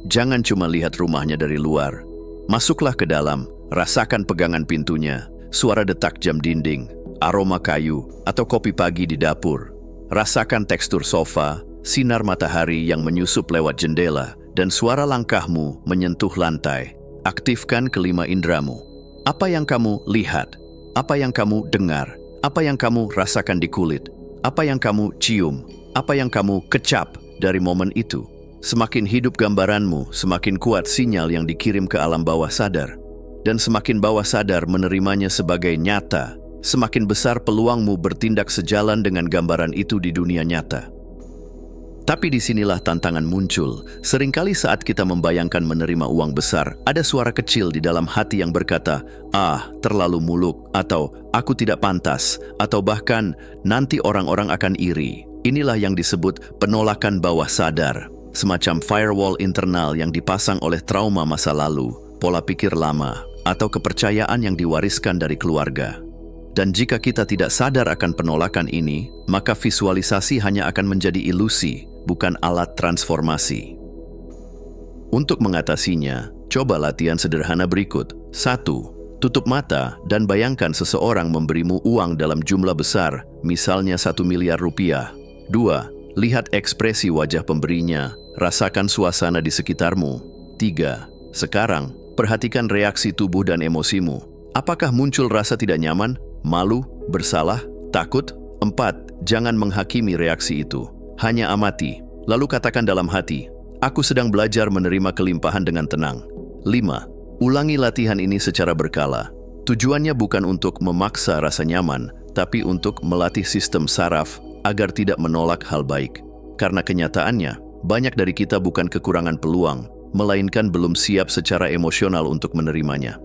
Jangan cuma lihat rumahnya dari luar. Masuklah ke dalam, rasakan pegangan pintunya, suara detak jam dinding, aroma kayu, atau kopi pagi di dapur. Rasakan tekstur sofa, sinar matahari yang menyusup lewat jendela, dan suara langkahmu menyentuh lantai. Aktifkan kelima indramu. Apa yang kamu lihat? Apa yang kamu dengar? Apa yang kamu rasakan di kulit? Apa yang kamu cium? Apa yang kamu kecap dari momen itu? Semakin hidup gambaranmu, semakin kuat sinyal yang dikirim ke alam bawah sadar. Dan semakin bawah sadar menerimanya sebagai nyata, semakin besar peluangmu bertindak sejalan dengan gambaran itu di dunia nyata. Tapi disinilah tantangan muncul. Seringkali saat kita membayangkan menerima uang besar, ada suara kecil di dalam hati yang berkata, terlalu muluk, atau aku tidak pantas, atau bahkan nanti orang-orang akan iri. Inilah yang disebut penolakan bawah sadar, semacam firewall internal yang dipasang oleh trauma masa lalu, pola pikir lama, atau kepercayaan yang diwariskan dari keluarga. Dan jika kita tidak sadar akan penolakan ini, maka visualisasi hanya akan menjadi ilusi, bukan alat transformasi. Untuk mengatasinya, coba latihan sederhana berikut. 1. Tutup mata dan bayangkan seseorang memberimu uang dalam jumlah besar, misalnya 1 miliar rupiah. 2. Lihat ekspresi wajah pemberinya, rasakan suasana di sekitarmu. 3. Sekarang, perhatikan reaksi tubuh dan emosimu. Apakah muncul rasa tidak nyaman, malu, bersalah, takut? 4. Jangan menghakimi reaksi itu. Hanya amati, lalu katakan dalam hati, aku sedang belajar menerima kelimpahan dengan tenang. 5. Ulangi latihan ini secara berkala. Tujuannya bukan untuk memaksa rasa nyaman, tapi untuk melatih sistem saraf agar tidak menolak hal baik. Karena kenyataannya, banyak dari kita bukan kekurangan peluang, melainkan belum siap secara emosional untuk menerimanya.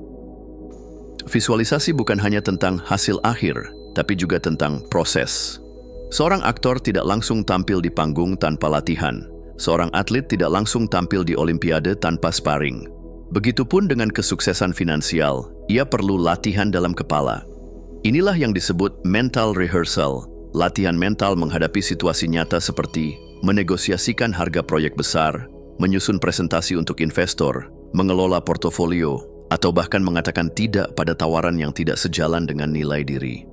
Visualisasi bukan hanya tentang hasil akhir, tapi juga tentang proses. Seorang aktor tidak langsung tampil di panggung tanpa latihan. Seorang atlet tidak langsung tampil di olimpiade tanpa sparring. Begitupun dengan kesuksesan finansial, ia perlu latihan dalam kepala. Inilah yang disebut mental rehearsal, latihan mental menghadapi situasi nyata seperti menegosiasikan harga proyek besar, menyusun presentasi untuk investor, mengelola portofolio, atau bahkan mengatakan tidak pada tawaran yang tidak sejalan dengan nilai diri.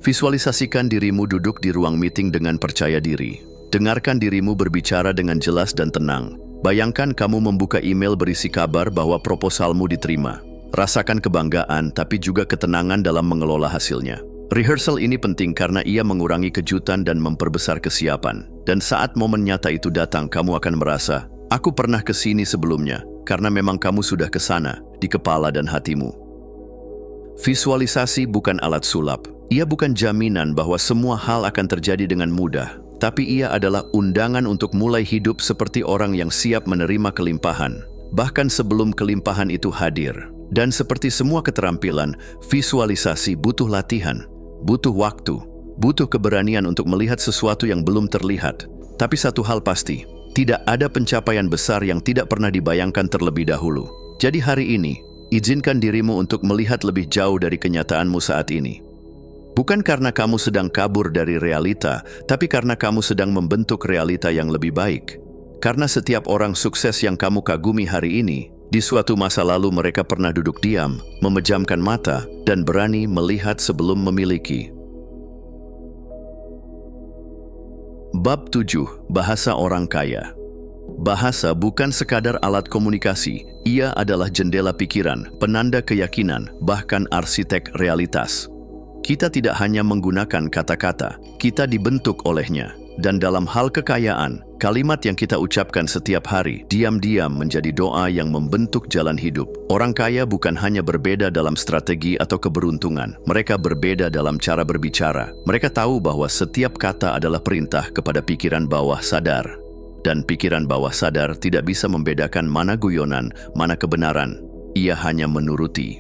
Visualisasikan dirimu duduk di ruang meeting dengan percaya diri. Dengarkan dirimu berbicara dengan jelas dan tenang. Bayangkan kamu membuka email berisi kabar bahwa proposalmu diterima. Rasakan kebanggaan tapi juga ketenangan dalam mengelola hasilnya. Rehearsal ini penting karena ia mengurangi kejutan dan memperbesar kesiapan. Dan saat momen nyata itu datang, kamu akan merasa, aku pernah ke sini sebelumnya, karena memang kamu sudah ke sana, di kepala dan hatimu. Visualisasi bukan alat sulap. Ia bukan jaminan bahwa semua hal akan terjadi dengan mudah, tapi ia adalah undangan untuk mulai hidup seperti orang yang siap menerima kelimpahan, bahkan sebelum kelimpahan itu hadir. Dan seperti semua keterampilan, visualisasi butuh latihan, butuh waktu, butuh keberanian untuk melihat sesuatu yang belum terlihat. Tapi satu hal pasti, tidak ada pencapaian besar yang tidak pernah dibayangkan terlebih dahulu. Jadi hari ini, izinkan dirimu untuk melihat lebih jauh dari kenyataanmu saat ini. Bukan karena kamu sedang kabur dari realita, tapi karena kamu sedang membentuk realita yang lebih baik. Karena setiap orang sukses yang kamu kagumi hari ini, di suatu masa lalu mereka pernah duduk diam, memejamkan mata, dan berani melihat sebelum memiliki. Bab 7. Bahasa orang kaya. Bahasa bukan sekadar alat komunikasi, ia adalah jendela pikiran, penanda keyakinan, bahkan arsitek realitas. Kita tidak hanya menggunakan kata-kata, kita dibentuk olehnya. Dan dalam hal kekayaan, kalimat yang kita ucapkan setiap hari diam-diam menjadi doa yang membentuk jalan hidup. Orang kaya bukan hanya berbeda dalam strategi atau keberuntungan, mereka berbeda dalam cara berbicara. Mereka tahu bahwa setiap kata adalah perintah kepada pikiran bawah sadar. Dan pikiran bawah sadar tidak bisa membedakan mana guyonan, mana kebenaran. Ia hanya menuruti.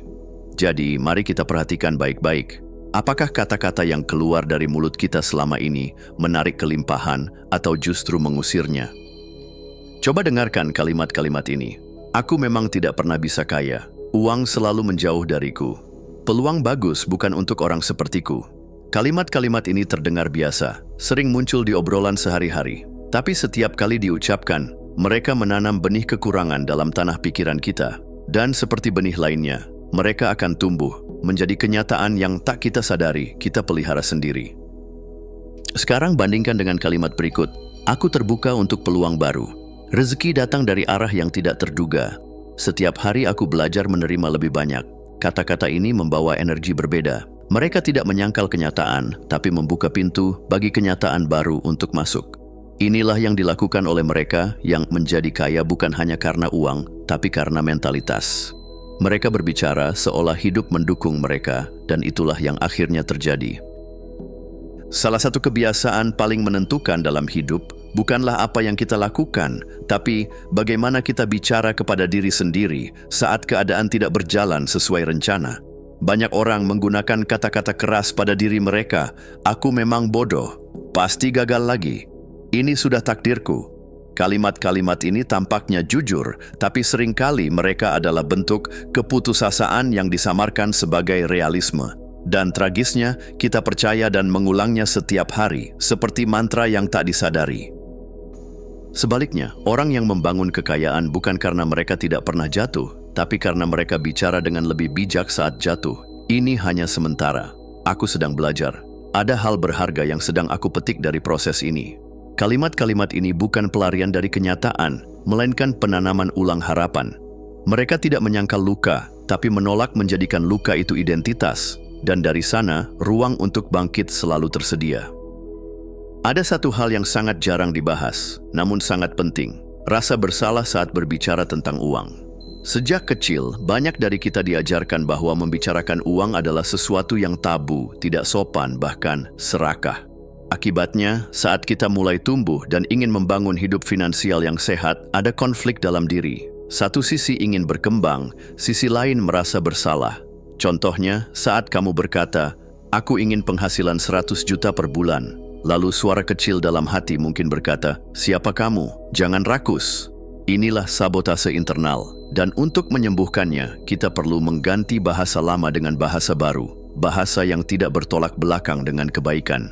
Jadi, mari kita perhatikan baik-baik. Apakah kata-kata yang keluar dari mulut kita selama ini menarik kelimpahan atau justru mengusirnya? Coba dengarkan kalimat-kalimat ini. Aku memang tidak pernah bisa kaya. Uang selalu menjauh dariku. Peluang bagus bukan untuk orang sepertiku. Kalimat-kalimat ini terdengar biasa, sering muncul di obrolan sehari-hari. Tapi setiap kali diucapkan, mereka menanam benih kekurangan dalam tanah pikiran kita. Dan seperti benih lainnya, mereka akan tumbuh menjadi kenyataan yang tak kita sadari, kita pelihara sendiri. Sekarang bandingkan dengan kalimat berikut. Aku terbuka untuk peluang baru. Rezeki datang dari arah yang tidak terduga. Setiap hari aku belajar menerima lebih banyak. Kata-kata ini membawa energi berbeda. Mereka tidak menyangkal kenyataan, tapi membuka pintu bagi kenyataan baru untuk masuk. Inilah yang dilakukan oleh mereka yang menjadi kaya bukan hanya karena uang, tapi karena mentalitas. Mereka berbicara seolah hidup mendukung mereka, dan itulah yang akhirnya terjadi. Salah satu kebiasaan paling menentukan dalam hidup bukanlah apa yang kita lakukan, tapi bagaimana kita bicara kepada diri sendiri saat keadaan tidak berjalan sesuai rencana. Banyak orang menggunakan kata-kata keras pada diri mereka. Aku memang bodoh, pasti gagal lagi. Ini sudah takdirku. Kalimat-kalimat ini tampaknya jujur, tapi seringkali mereka adalah bentuk keputusasaan yang disamarkan sebagai realisme. Dan tragisnya, kita percaya dan mengulangnya setiap hari, seperti mantra yang tak disadari. Sebaliknya, orang yang membangun kekayaan bukan karena mereka tidak pernah jatuh, tapi karena mereka bicara dengan lebih bijak saat jatuh. Ini hanya sementara. Aku sedang belajar. Ada hal berharga yang sedang aku petik dari proses ini. Kalimat-kalimat ini bukan pelarian dari kenyataan, melainkan penanaman ulang harapan. Mereka tidak menyangkal luka, tapi menolak menjadikan luka itu identitas. Dan dari sana, ruang untuk bangkit selalu tersedia. Ada satu hal yang sangat jarang dibahas, namun sangat penting. Rasa bersalah saat berbicara tentang uang. Sejak kecil, banyak dari kita diajarkan bahwa membicarakan uang adalah sesuatu yang tabu, tidak sopan, bahkan serakah. Akibatnya, saat kita mulai tumbuh dan ingin membangun hidup finansial yang sehat, ada konflik dalam diri. Satu sisi ingin berkembang, sisi lain merasa bersalah. Contohnya, saat kamu berkata, "Aku ingin penghasilan 100 juta per bulan." Lalu suara kecil dalam hati mungkin berkata, "Siapa kamu? Jangan rakus." Inilah sabotase internal. Dan untuk menyembuhkannya, kita perlu mengganti bahasa lama dengan bahasa baru. Bahasa yang tidak bertolak belakang dengan kebaikan.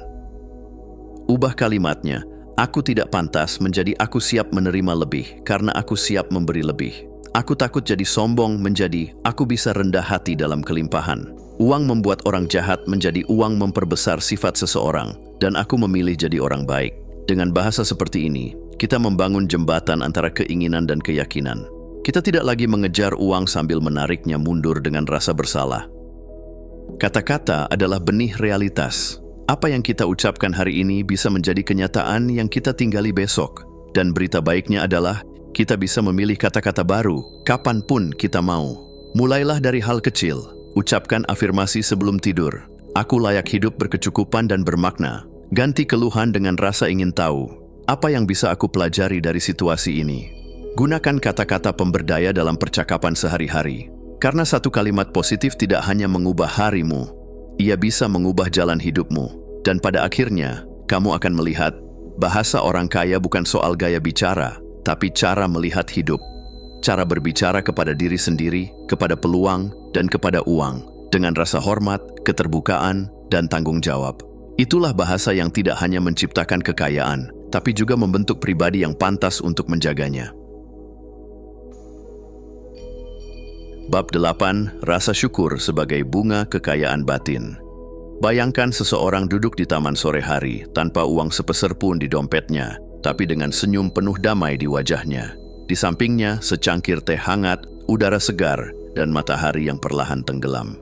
Ubah kalimatnya, aku tidak pantas menjadi aku siap menerima lebih karena aku siap memberi lebih. Aku takut jadi sombong menjadi aku bisa rendah hati dalam kelimpahan. Uang membuat orang jahat menjadi uang memperbesar sifat seseorang dan aku memilih jadi orang baik. Dengan bahasa seperti ini, kita membangun jembatan antara keinginan dan keyakinan. Kita tidak lagi mengejar uang sambil menariknya mundur dengan rasa bersalah. Kata-kata adalah benih realitas. Apa yang kita ucapkan hari ini bisa menjadi kenyataan yang kita tinggali besok. Dan berita baiknya adalah, kita bisa memilih kata-kata baru, kapanpun kita mau. Mulailah dari hal kecil. Ucapkan afirmasi sebelum tidur. Aku layak hidup berkecukupan dan bermakna. Ganti keluhan dengan rasa ingin tahu. Apa yang bisa aku pelajari dari situasi ini? Gunakan kata-kata pemberdaya dalam percakapan sehari-hari. Karena satu kalimat positif tidak hanya mengubah harimu, ia bisa mengubah jalan hidupmu. Dan pada akhirnya, kamu akan melihat bahasa orang kaya bukan soal gaya bicara, tapi cara melihat hidup. Cara berbicara kepada diri sendiri, kepada peluang, dan kepada uang. Dengan rasa hormat, keterbukaan, dan tanggung jawab. Itulah bahasa yang tidak hanya menciptakan kekayaan, tapi juga membentuk pribadi yang pantas untuk menjaganya. Bab 8. Rasa syukur sebagai bunga kekayaan batin. Bayangkan seseorang duduk di taman sore hari tanpa uang sepeser pun di dompetnya, tapi dengan senyum penuh damai di wajahnya. Di sampingnya secangkir teh hangat, udara segar, dan matahari yang perlahan tenggelam.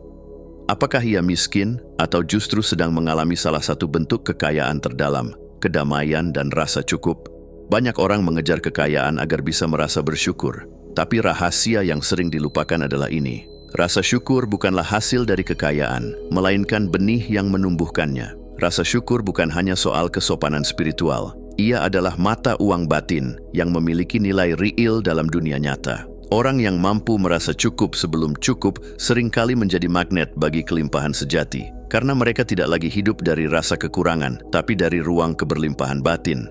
Apakah ia miskin atau justru sedang mengalami salah satu bentuk kekayaan terdalam, kedamaian dan rasa cukup? Banyak orang mengejar kekayaan agar bisa merasa bersyukur, tapi rahasia yang sering dilupakan adalah ini. Rasa syukur bukanlah hasil dari kekayaan, melainkan benih yang menumbuhkannya. Rasa syukur bukan hanya soal kesopanan spiritual. Ia adalah mata uang batin yang memiliki nilai real dalam dunia nyata. Orang yang mampu merasa cukup sebelum cukup seringkali menjadi magnet bagi kelimpahan sejati, karena mereka tidak lagi hidup dari rasa kekurangan, tapi dari ruang keberlimpahan batin.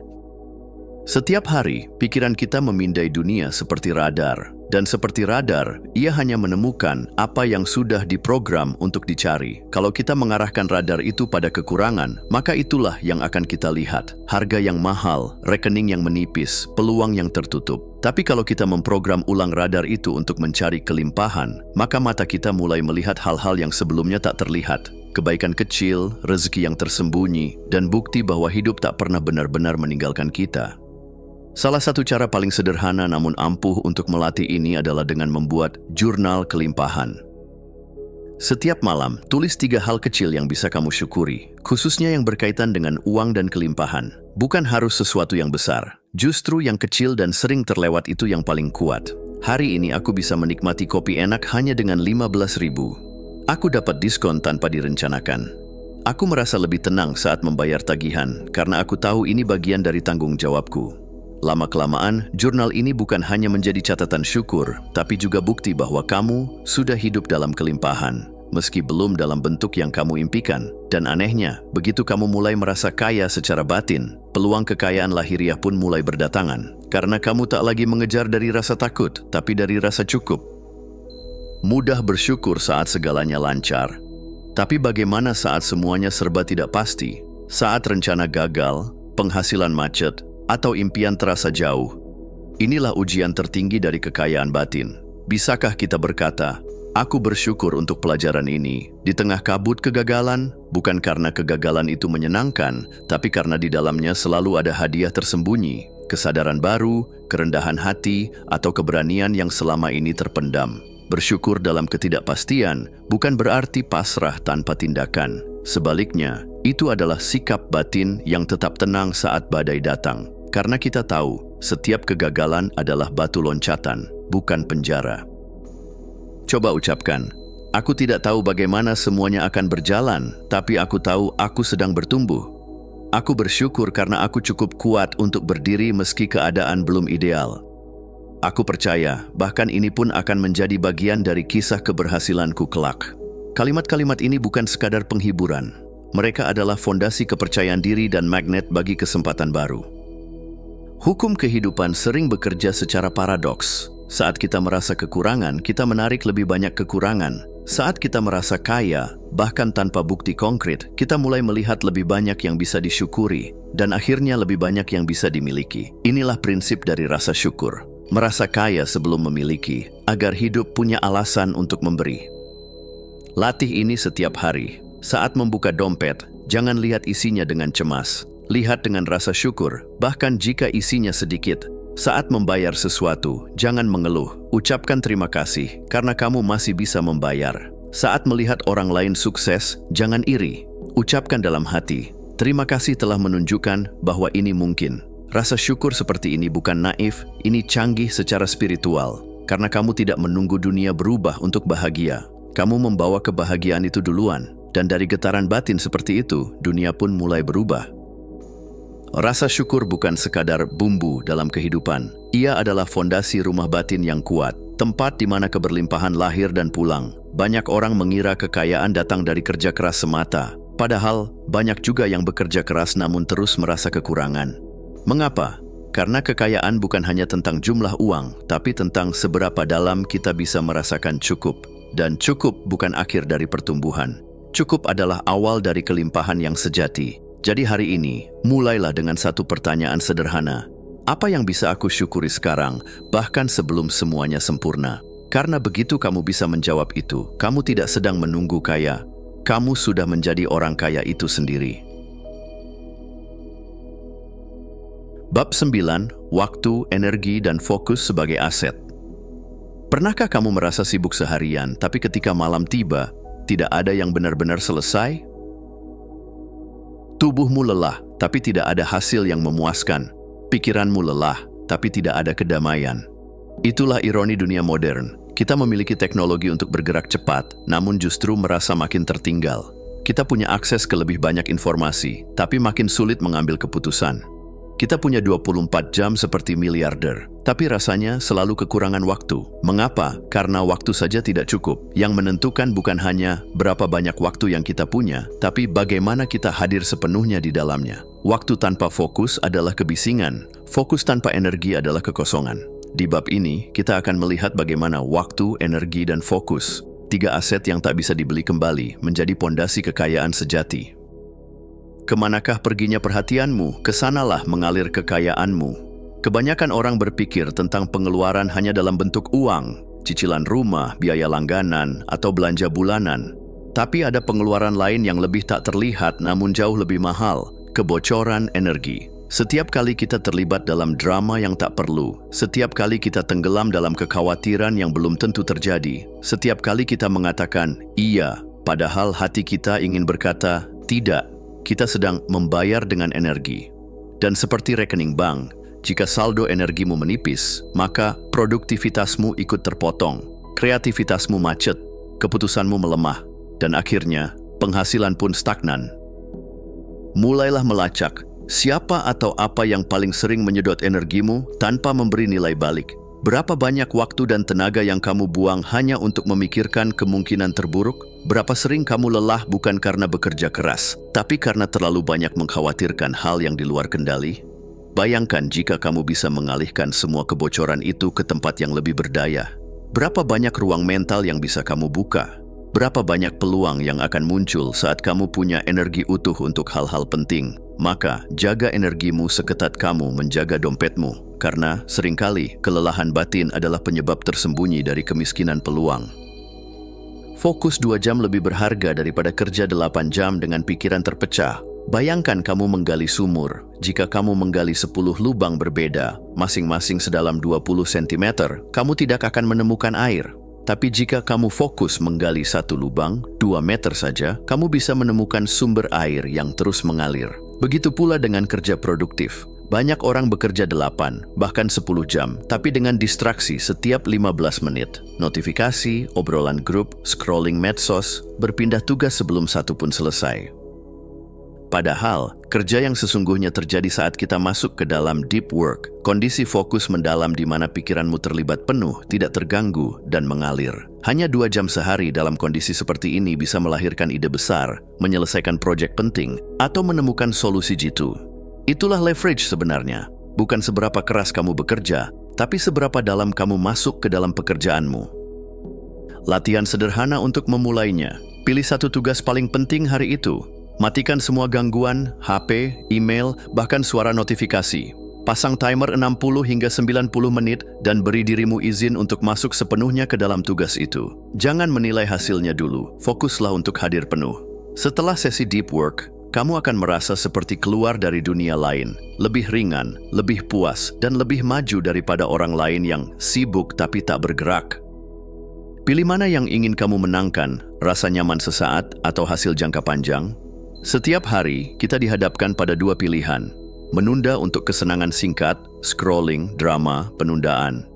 Setiap hari, pikiran kita memindai dunia seperti radar. Dan seperti radar, ia hanya menemukan apa yang sudah diprogram untuk dicari. Kalau kita mengarahkan radar itu pada kekurangan, maka itulah yang akan kita lihat. Harga yang mahal, rekening yang menipis, peluang yang tertutup. Tapi kalau kita memprogram ulang radar itu untuk mencari kelimpahan, maka mata kita mulai melihat hal-hal yang sebelumnya tak terlihat. Kebaikan kecil, rezeki yang tersembunyi, dan bukti bahwa hidup tak pernah benar-benar meninggalkan kita. Salah satu cara paling sederhana namun ampuh untuk melatih ini adalah dengan membuat jurnal kelimpahan. Setiap malam, tulis 3 hal kecil yang bisa kamu syukuri, khususnya yang berkaitan dengan uang dan kelimpahan. Bukan harus sesuatu yang besar, justru yang kecil dan sering terlewat itu yang paling kuat. Hari ini aku bisa menikmati kopi enak hanya dengan 15.000. Aku dapat diskon tanpa direncanakan. Aku merasa lebih tenang saat membayar tagihan karena aku tahu ini bagian dari tanggung jawabku. Lama-kelamaan, jurnal ini bukan hanya menjadi catatan syukur, tapi juga bukti bahwa kamu sudah hidup dalam kelimpahan, meski belum dalam bentuk yang kamu impikan. Dan anehnya, begitu kamu mulai merasa kaya secara batin, peluang kekayaan lahiriah pun mulai berdatangan, karena kamu tak lagi mengejar dari rasa takut, tapi dari rasa cukup. Mudah bersyukur saat segalanya lancar. Tapi bagaimana saat semuanya serba tidak pasti? Saat rencana gagal, penghasilan macet, atau impian terasa jauh? Inilah ujian tertinggi dari kekayaan batin. Bisakah kita berkata, aku bersyukur untuk pelajaran ini, di tengah kabut kegagalan, bukan karena kegagalan itu menyenangkan, tapi karena di dalamnya selalu ada hadiah tersembunyi, kesadaran baru, kerendahan hati, atau keberanian yang selama ini terpendam. Bersyukur dalam ketidakpastian bukan berarti pasrah tanpa tindakan. Sebaliknya, itu adalah sikap batin yang tetap tenang saat badai datang. Karena kita tahu, setiap kegagalan adalah batu loncatan, bukan penjara. Coba ucapkan, aku tidak tahu bagaimana semuanya akan berjalan, tapi aku tahu aku sedang bertumbuh. Aku bersyukur karena aku cukup kuat untuk berdiri meski keadaan belum ideal. Aku percaya, bahkan ini pun akan menjadi bagian dari kisah keberhasilanku kelak. Kalimat-kalimat ini bukan sekadar penghiburan. Mereka adalah fondasi kepercayaan diri dan magnet bagi kesempatan baru. Hukum kehidupan sering bekerja secara paradoks. Saat kita merasa kekurangan, kita menarik lebih banyak kekurangan. Saat kita merasa kaya, bahkan tanpa bukti konkret, kita mulai melihat lebih banyak yang bisa disyukuri, dan akhirnya lebih banyak yang bisa dimiliki. Inilah prinsip dari rasa syukur. Merasa kaya sebelum memiliki, agar hidup punya alasan untuk memberi. Latih ini setiap hari. Saat membuka dompet, jangan lihat isinya dengan cemas. Lihat dengan rasa syukur, bahkan jika isinya sedikit. Saat membayar sesuatu, jangan mengeluh. Ucapkan terima kasih, karena kamu masih bisa membayar. Saat melihat orang lain sukses, jangan iri. Ucapkan dalam hati, terima kasih telah menunjukkan bahwa ini mungkin. Rasa syukur seperti ini bukan naif, ini canggih secara spiritual. Karena kamu tidak menunggu dunia berubah untuk bahagia. Kamu membawa kebahagiaan itu duluan. Dan dari getaran batin seperti itu, dunia pun mulai berubah. Rasa syukur bukan sekadar bumbu dalam kehidupan. Ia adalah fondasi rumah batin yang kuat. Tempat di mana keberlimpahan lahir dan pulang. Banyak orang mengira kekayaan datang dari kerja keras semata. Padahal, banyak juga yang bekerja keras namun terus merasa kekurangan. Mengapa? Karena kekayaan bukan hanya tentang jumlah uang, tapi tentang seberapa dalam kita bisa merasakan cukup. Dan cukup bukan akhir dari pertumbuhan. Cukup adalah awal dari kelimpahan yang sejati. Jadi hari ini, mulailah dengan satu pertanyaan sederhana. Apa yang bisa aku syukuri sekarang, bahkan sebelum semuanya sempurna? Karena begitu kamu bisa menjawab itu, kamu tidak sedang menunggu kaya. Kamu sudah menjadi orang kaya itu sendiri. Bab 9, waktu, energi, dan fokus sebagai aset. Pernahkah kamu merasa sibuk seharian, tapi ketika malam tiba, tidak ada yang benar-benar selesai? Tubuhmu lelah, tapi tidak ada hasil yang memuaskan. Pikiranmu lelah, tapi tidak ada kedamaian. Itulah ironi dunia modern. Kita memiliki teknologi untuk bergerak cepat, namun justru merasa makin tertinggal. Kita punya akses ke lebih banyak informasi, tapi makin sulit mengambil keputusan. Kita punya 24 jam seperti miliarder, tapi rasanya selalu kekurangan waktu. Mengapa? Karena waktu saja tidak cukup. Yang menentukan bukan hanya berapa banyak waktu yang kita punya, tapi bagaimana kita hadir sepenuhnya di dalamnya. Waktu tanpa fokus adalah kebisingan, fokus tanpa energi adalah kekosongan. Di bab ini, kita akan melihat bagaimana waktu, energi, dan fokus, 3 aset yang tak bisa dibeli kembali, menjadi pondasi kekayaan sejati. Kemanakah perginya perhatianmu? Kesanalah mengalir kekayaanmu. Kebanyakan orang berpikir tentang pengeluaran hanya dalam bentuk uang, cicilan rumah, biaya langganan, atau belanja bulanan. Tapi ada pengeluaran lain yang lebih tak terlihat namun jauh lebih mahal, kebocoran energi. Setiap kali kita terlibat dalam drama yang tak perlu, setiap kali kita tenggelam dalam kekhawatiran yang belum tentu terjadi, setiap kali kita mengatakan iya, padahal hati kita ingin berkata tidak, kita sedang membayar dengan energi. Dan seperti rekening bank, jika saldo energimu menipis, maka produktivitasmu ikut terpotong, kreativitasmu macet, keputusanmu melemah, dan akhirnya penghasilan pun stagnan. Mulailah melacak siapa atau apa yang paling sering menyedot energimu tanpa memberi nilai balik. Berapa banyak waktu dan tenaga yang kamu buang hanya untuk memikirkan kemungkinan terburuk? Berapa sering kamu lelah bukan karena bekerja keras, tapi karena terlalu banyak mengkhawatirkan hal yang di luar kendali? Bayangkan jika kamu bisa mengalihkan semua kebocoran itu ke tempat yang lebih berdaya. Berapa banyak ruang mental yang bisa kamu buka? Berapa banyak peluang yang akan muncul saat kamu punya energi utuh untuk hal-hal penting? Maka, jaga energimu seketat kamu menjaga dompetmu. Karena seringkali kelelahan batin adalah penyebab tersembunyi dari kemiskinan peluang. Fokus 2 jam lebih berharga daripada kerja 8 jam dengan pikiran terpecah. Bayangkan kamu menggali sumur. Jika kamu menggali 10 lubang berbeda, masing-masing sedalam 20 cm, kamu tidak akan menemukan air. Tapi jika kamu fokus menggali 1 lubang, 2 meter saja, kamu bisa menemukan sumber air yang terus mengalir. Begitu pula dengan kerja produktif. Banyak orang bekerja 8, bahkan 10 jam, tapi dengan distraksi setiap 15 menit. Notifikasi, obrolan grup, scrolling medsos, berpindah tugas sebelum satu pun selesai. Padahal, kerja yang sesungguhnya terjadi saat kita masuk ke dalam deep work, kondisi fokus mendalam di mana pikiranmu terlibat penuh, tidak terganggu, dan mengalir. Hanya 2 jam sehari dalam kondisi seperti ini bisa melahirkan ide besar, menyelesaikan proyek penting, atau menemukan solusi jitu. Itulah leverage sebenarnya. Bukan seberapa keras kamu bekerja, tapi seberapa dalam kamu masuk ke dalam pekerjaanmu. Latihan sederhana untuk memulainya. Pilih satu tugas paling penting hari itu. Matikan semua gangguan, HP, email, bahkan suara notifikasi. Pasang timer 60 hingga 90 menit dan beri dirimu izin untuk masuk sepenuhnya ke dalam tugas itu. Jangan menilai hasilnya dulu, fokuslah untuk hadir penuh. Setelah sesi deep work, kamu akan merasa seperti keluar dari dunia lain, lebih ringan, lebih puas, dan lebih maju daripada orang lain yang sibuk tapi tak bergerak. Pilih mana yang ingin kamu menangkan, rasa nyaman sesaat atau hasil jangka panjang? Setiap hari, kita dihadapkan pada 2 pilihan. Menunda untuk kesenangan singkat, scrolling, drama, penundaan.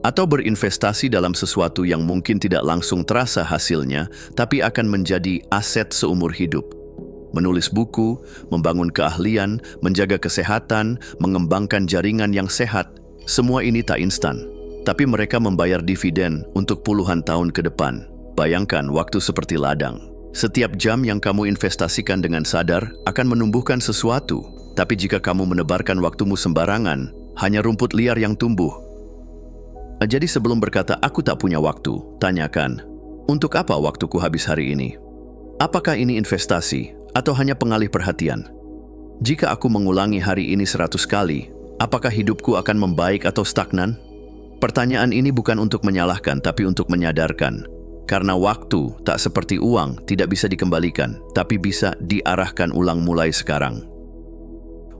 Atau berinvestasi dalam sesuatu yang mungkin tidak langsung terasa hasilnya, tapi akan menjadi aset seumur hidup. Menulis buku, membangun keahlian, menjaga kesehatan, mengembangkan jaringan yang sehat, semua ini tak instan. Tapi mereka membayar dividen untuk puluhan tahun ke depan. Bayangkan waktu seperti ladang. Setiap jam yang kamu investasikan dengan sadar akan menumbuhkan sesuatu. Tapi jika kamu menebarkan waktumu sembarangan, hanya rumput liar yang tumbuh. Jadi sebelum berkata, aku tak punya waktu, tanyakan, untuk apa waktuku habis hari ini? Apakah ini investasi atau hanya pengalih perhatian? Jika aku mengulangi hari ini 100 kali, apakah hidupku akan membaik atau stagnan? Pertanyaan ini bukan untuk menyalahkan, tapi untuk menyadarkan. Karena waktu, tak seperti uang, tidak bisa dikembalikan, tapi bisa diarahkan ulang mulai sekarang.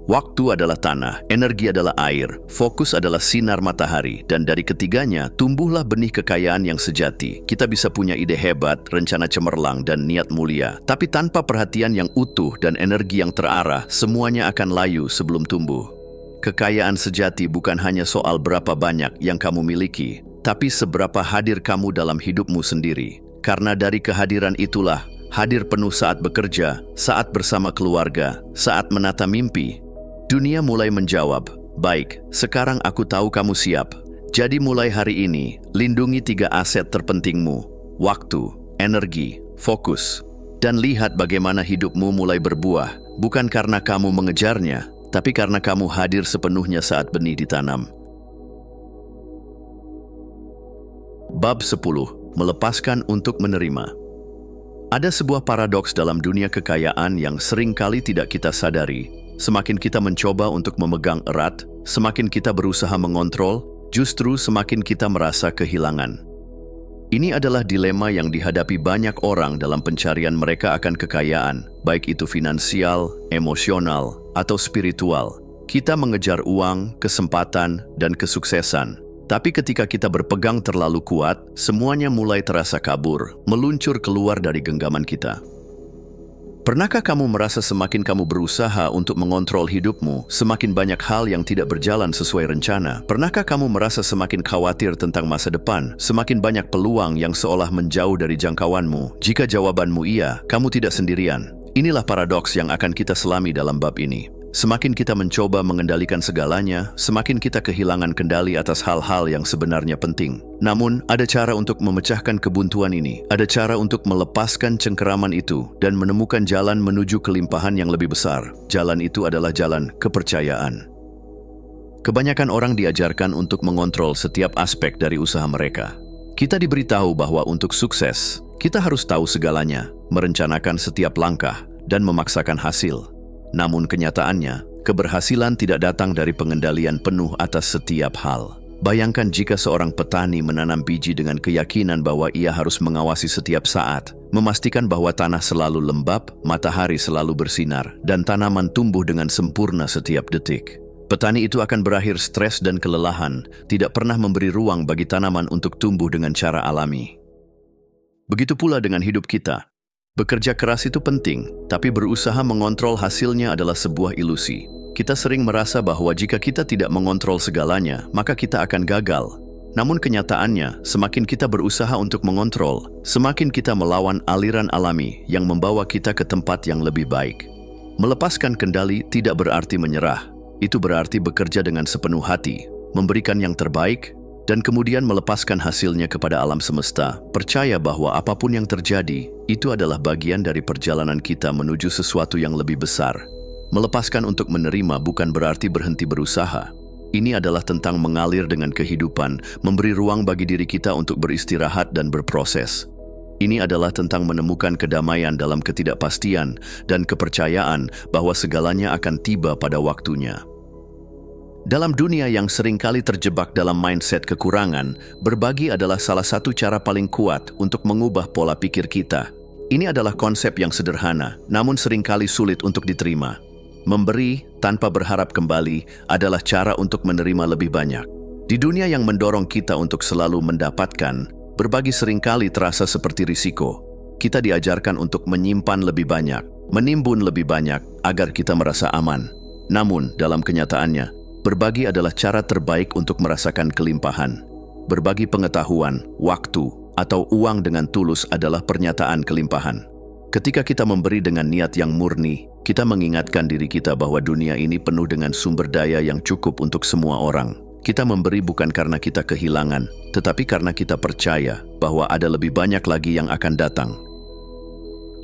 Waktu adalah tanah, energi adalah air, fokus adalah sinar matahari, dan dari ketiganya tumbuhlah benih kekayaan yang sejati. Kita bisa punya ide hebat, rencana cemerlang, dan niat mulia, tapi tanpa perhatian yang utuh dan energi yang terarah, semuanya akan layu sebelum tumbuh. Kekayaan sejati bukan hanya soal berapa banyak yang kamu miliki, tapi seberapa hadir kamu dalam hidupmu sendiri. Karena dari kehadiran itulah, hadir penuh saat bekerja, saat bersama keluarga, saat menata mimpi. Dunia mulai menjawab, baik, sekarang aku tahu kamu siap. Jadi mulai hari ini, lindungi 3 aset terpentingmu, waktu, energi, fokus. Dan lihat bagaimana hidupmu mulai berbuah, bukan karena kamu mengejarnya, tapi karena kamu hadir sepenuhnya saat benih ditanam. Bab 10. Melepaskan untuk menerima. Ada sebuah paradoks dalam dunia kekayaan yang seringkali tidak kita sadari. Semakin kita mencoba untuk memegang erat, semakin kita berusaha mengontrol, justru semakin kita merasa kehilangan. Ini adalah dilema yang dihadapi banyak orang dalam pencarian mereka akan kekayaan, baik itu finansial, emosional, atau spiritual. Kita mengejar uang, kesempatan, dan kesuksesan. Tapi ketika kita berpegang terlalu kuat, semuanya mulai terasa kabur, meluncur keluar dari genggaman kita. Pernahkah kamu merasa semakin kamu berusaha untuk mengontrol hidupmu, semakin banyak hal yang tidak berjalan sesuai rencana? Pernahkah kamu merasa semakin khawatir tentang masa depan, semakin banyak peluang yang seolah menjauh dari jangkauanmu? Jika jawabanmu iya, kamu tidak sendirian. Inilah paradoks yang akan kita selami dalam bab ini. Semakin kita mencoba mengendalikan segalanya, semakin kita kehilangan kendali atas hal-hal yang sebenarnya penting. Namun, ada cara untuk memecahkan kebuntuan ini. Ada cara untuk melepaskan cengkeraman itu dan menemukan jalan menuju kelimpahan yang lebih besar. Jalan itu adalah jalan kepercayaan. Kebanyakan orang diajarkan untuk mengontrol setiap aspek dari usaha mereka. Kita diberitahu bahwa untuk sukses, kita harus tahu segalanya, merencanakan setiap langkah, dan memaksakan hasil. Namun kenyataannya, keberhasilan tidak datang dari pengendalian penuh atas setiap hal. Bayangkan jika seorang petani menanam biji dengan keyakinan bahwa ia harus mengawasi setiap saat, memastikan bahwa tanah selalu lembab, matahari selalu bersinar, dan tanaman tumbuh dengan sempurna setiap detik. Petani itu akan berakhir stres dan kelelahan, tidak pernah memberi ruang bagi tanaman untuk tumbuh dengan cara alami. Begitu pula dengan hidup kita. Bekerja keras itu penting, tapi berusaha mengontrol hasilnya adalah sebuah ilusi. Kita sering merasa bahwa jika kita tidak mengontrol segalanya, maka kita akan gagal. Namun kenyataannya, semakin kita berusaha untuk mengontrol, semakin kita melawan aliran alami yang membawa kita ke tempat yang lebih baik. Melepaskan kendali tidak berarti menyerah. Itu berarti bekerja dengan sepenuh hati, memberikan yang terbaik, dan kemudian melepaskan hasilnya kepada alam semesta. Percaya bahwa apapun yang terjadi, itu adalah bagian dari perjalanan kita menuju sesuatu yang lebih besar. Melepaskan untuk menerima bukan berarti berhenti berusaha. Ini adalah tentang mengalir dengan kehidupan, memberi ruang bagi diri kita untuk beristirahat dan berproses. Ini adalah tentang menemukan kedamaian dalam ketidakpastian dan kepercayaan bahwa segalanya akan tiba pada waktunya. Dalam dunia yang seringkali terjebak dalam mindset kekurangan, berbagi adalah salah satu cara paling kuat untuk mengubah pola pikir kita. Ini adalah konsep yang sederhana, namun seringkali sulit untuk diterima. Memberi tanpa berharap kembali adalah cara untuk menerima lebih banyak. Di dunia yang mendorong kita untuk selalu mendapatkan, berbagi seringkali terasa seperti risiko. Kita diajarkan untuk menyimpan lebih banyak, menimbun lebih banyak agar kita merasa aman. Namun, dalam kenyataannya, berbagi adalah cara terbaik untuk merasakan kelimpahan. Berbagi pengetahuan, waktu, atau uang dengan tulus adalah pernyataan kelimpahan. Ketika kita memberi dengan niat yang murni, kita mengingatkan diri kita bahwa dunia ini penuh dengan sumber daya yang cukup untuk semua orang. Kita memberi bukan karena kita kehilangan, tetapi karena kita percaya bahwa ada lebih banyak lagi yang akan datang.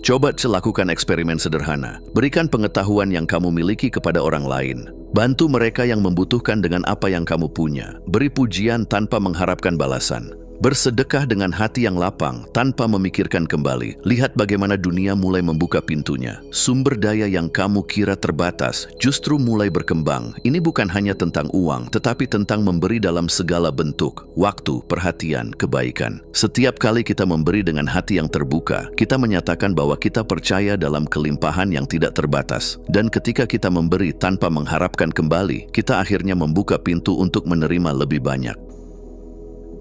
Coba lakukan eksperimen sederhana. Berikan pengetahuan yang kamu miliki kepada orang lain. Bantu mereka yang membutuhkan dengan apa yang kamu punya. Beri pujian tanpa mengharapkan balasan. Bersedekah dengan hati yang lapang tanpa memikirkan kembali. Lihat bagaimana dunia mulai membuka pintunya. Sumber daya yang kamu kira terbatas justru mulai berkembang. Ini bukan hanya tentang uang, tetapi tentang memberi dalam segala bentuk. Waktu, perhatian, kebaikan. Setiap kali kita memberi dengan hati yang terbuka, kita menyatakan bahwa kita percaya dalam kelimpahan yang tidak terbatas. Dan ketika kita memberi tanpa mengharapkan kembali, kita akhirnya membuka pintu untuk menerima lebih banyak.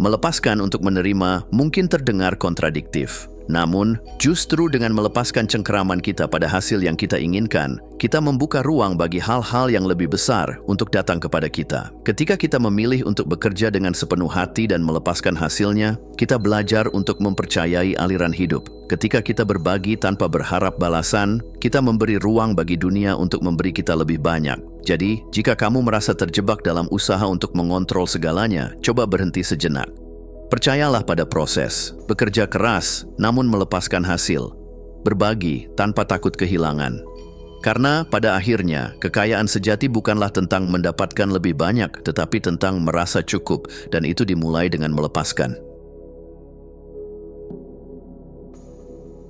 Melepaskan untuk menerima mungkin terdengar kontradiktif. Namun, justru dengan melepaskan cengkeraman kita pada hasil yang kita inginkan, kita membuka ruang bagi hal-hal yang lebih besar untuk datang kepada kita. Ketika kita memilih untuk bekerja dengan sepenuh hati dan melepaskan hasilnya, kita belajar untuk mempercayai aliran hidup. Ketika kita berbagi tanpa berharap balasan, kita memberi ruang bagi dunia untuk memberi kita lebih banyak. Jadi, jika kamu merasa terjebak dalam usaha untuk mengontrol segalanya, coba berhenti sejenak. Percayalah pada proses, bekerja keras, namun melepaskan hasil. Berbagi tanpa takut kehilangan. Karena pada akhirnya, kekayaan sejati bukanlah tentang mendapatkan lebih banyak, tetapi tentang merasa cukup, dan itu dimulai dengan melepaskan.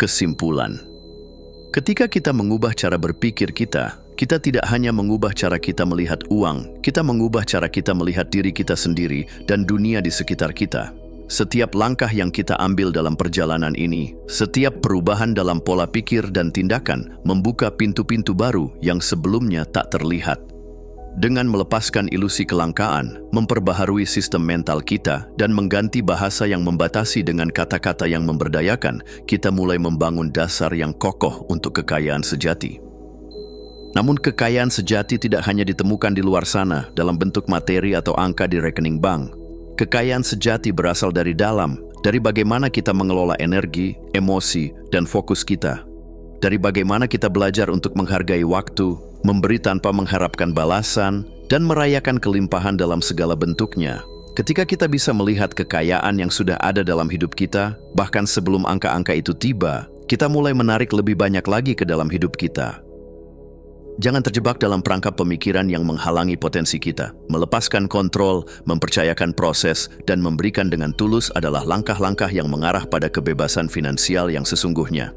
Kesimpulan. Ketika kita mengubah cara berpikir kita tidak hanya mengubah cara kita melihat uang, kita mengubah cara kita melihat diri kita sendiri dan dunia di sekitar kita. Setiap langkah yang kita ambil dalam perjalanan ini, setiap perubahan dalam pola pikir dan tindakan membuka pintu-pintu baru yang sebelumnya tak terlihat. Dengan melepaskan ilusi kelangkaan, memperbaharui sistem mental kita, dan mengganti bahasa yang membatasi dengan kata-kata yang memberdayakan, kita mulai membangun dasar yang kokoh untuk kekayaan sejati. Namun kekayaan sejati tidak hanya ditemukan di luar sana dalam bentuk materi atau angka di rekening bank. Kekayaan sejati berasal dari dalam, dari bagaimana kita mengelola energi, emosi, dan fokus kita. Dari bagaimana kita belajar untuk menghargai waktu, memberi tanpa mengharapkan balasan, dan merayakan kelimpahan dalam segala bentuknya. Ketika kita bisa melihat kekayaan yang sudah ada dalam hidup kita, bahkan sebelum angka-angka itu tiba, kita mulai menarik lebih banyak lagi ke dalam hidup kita. Jangan terjebak dalam perangkap pemikiran yang menghalangi potensi kita. Melepaskan kontrol, mempercayakan proses, dan memberikan dengan tulus adalah langkah-langkah yang mengarah pada kebebasan finansial yang sesungguhnya.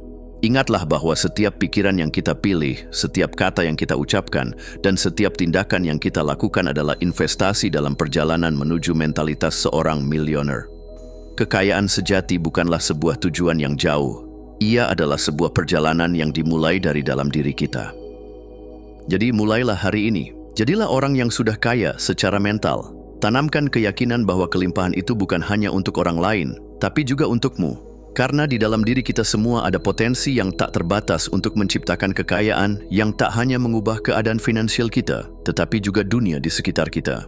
Ingatlah bahwa setiap pikiran yang kita pilih, setiap kata yang kita ucapkan, dan setiap tindakan yang kita lakukan adalah investasi dalam perjalanan menuju mentalitas seorang milioner. Kekayaan sejati bukanlah sebuah tujuan yang jauh. Ia adalah sebuah perjalanan yang dimulai dari dalam diri kita. Jadi mulailah hari ini. Jadilah orang yang sudah kaya secara mental. Tanamkan keyakinan bahwa kelimpahan itu bukan hanya untuk orang lain, tapi juga untukmu. Karena di dalam diri kita semua ada potensi yang tak terbatas untuk menciptakan kekayaan yang tak hanya mengubah keadaan finansial kita, tetapi juga dunia di sekitar kita.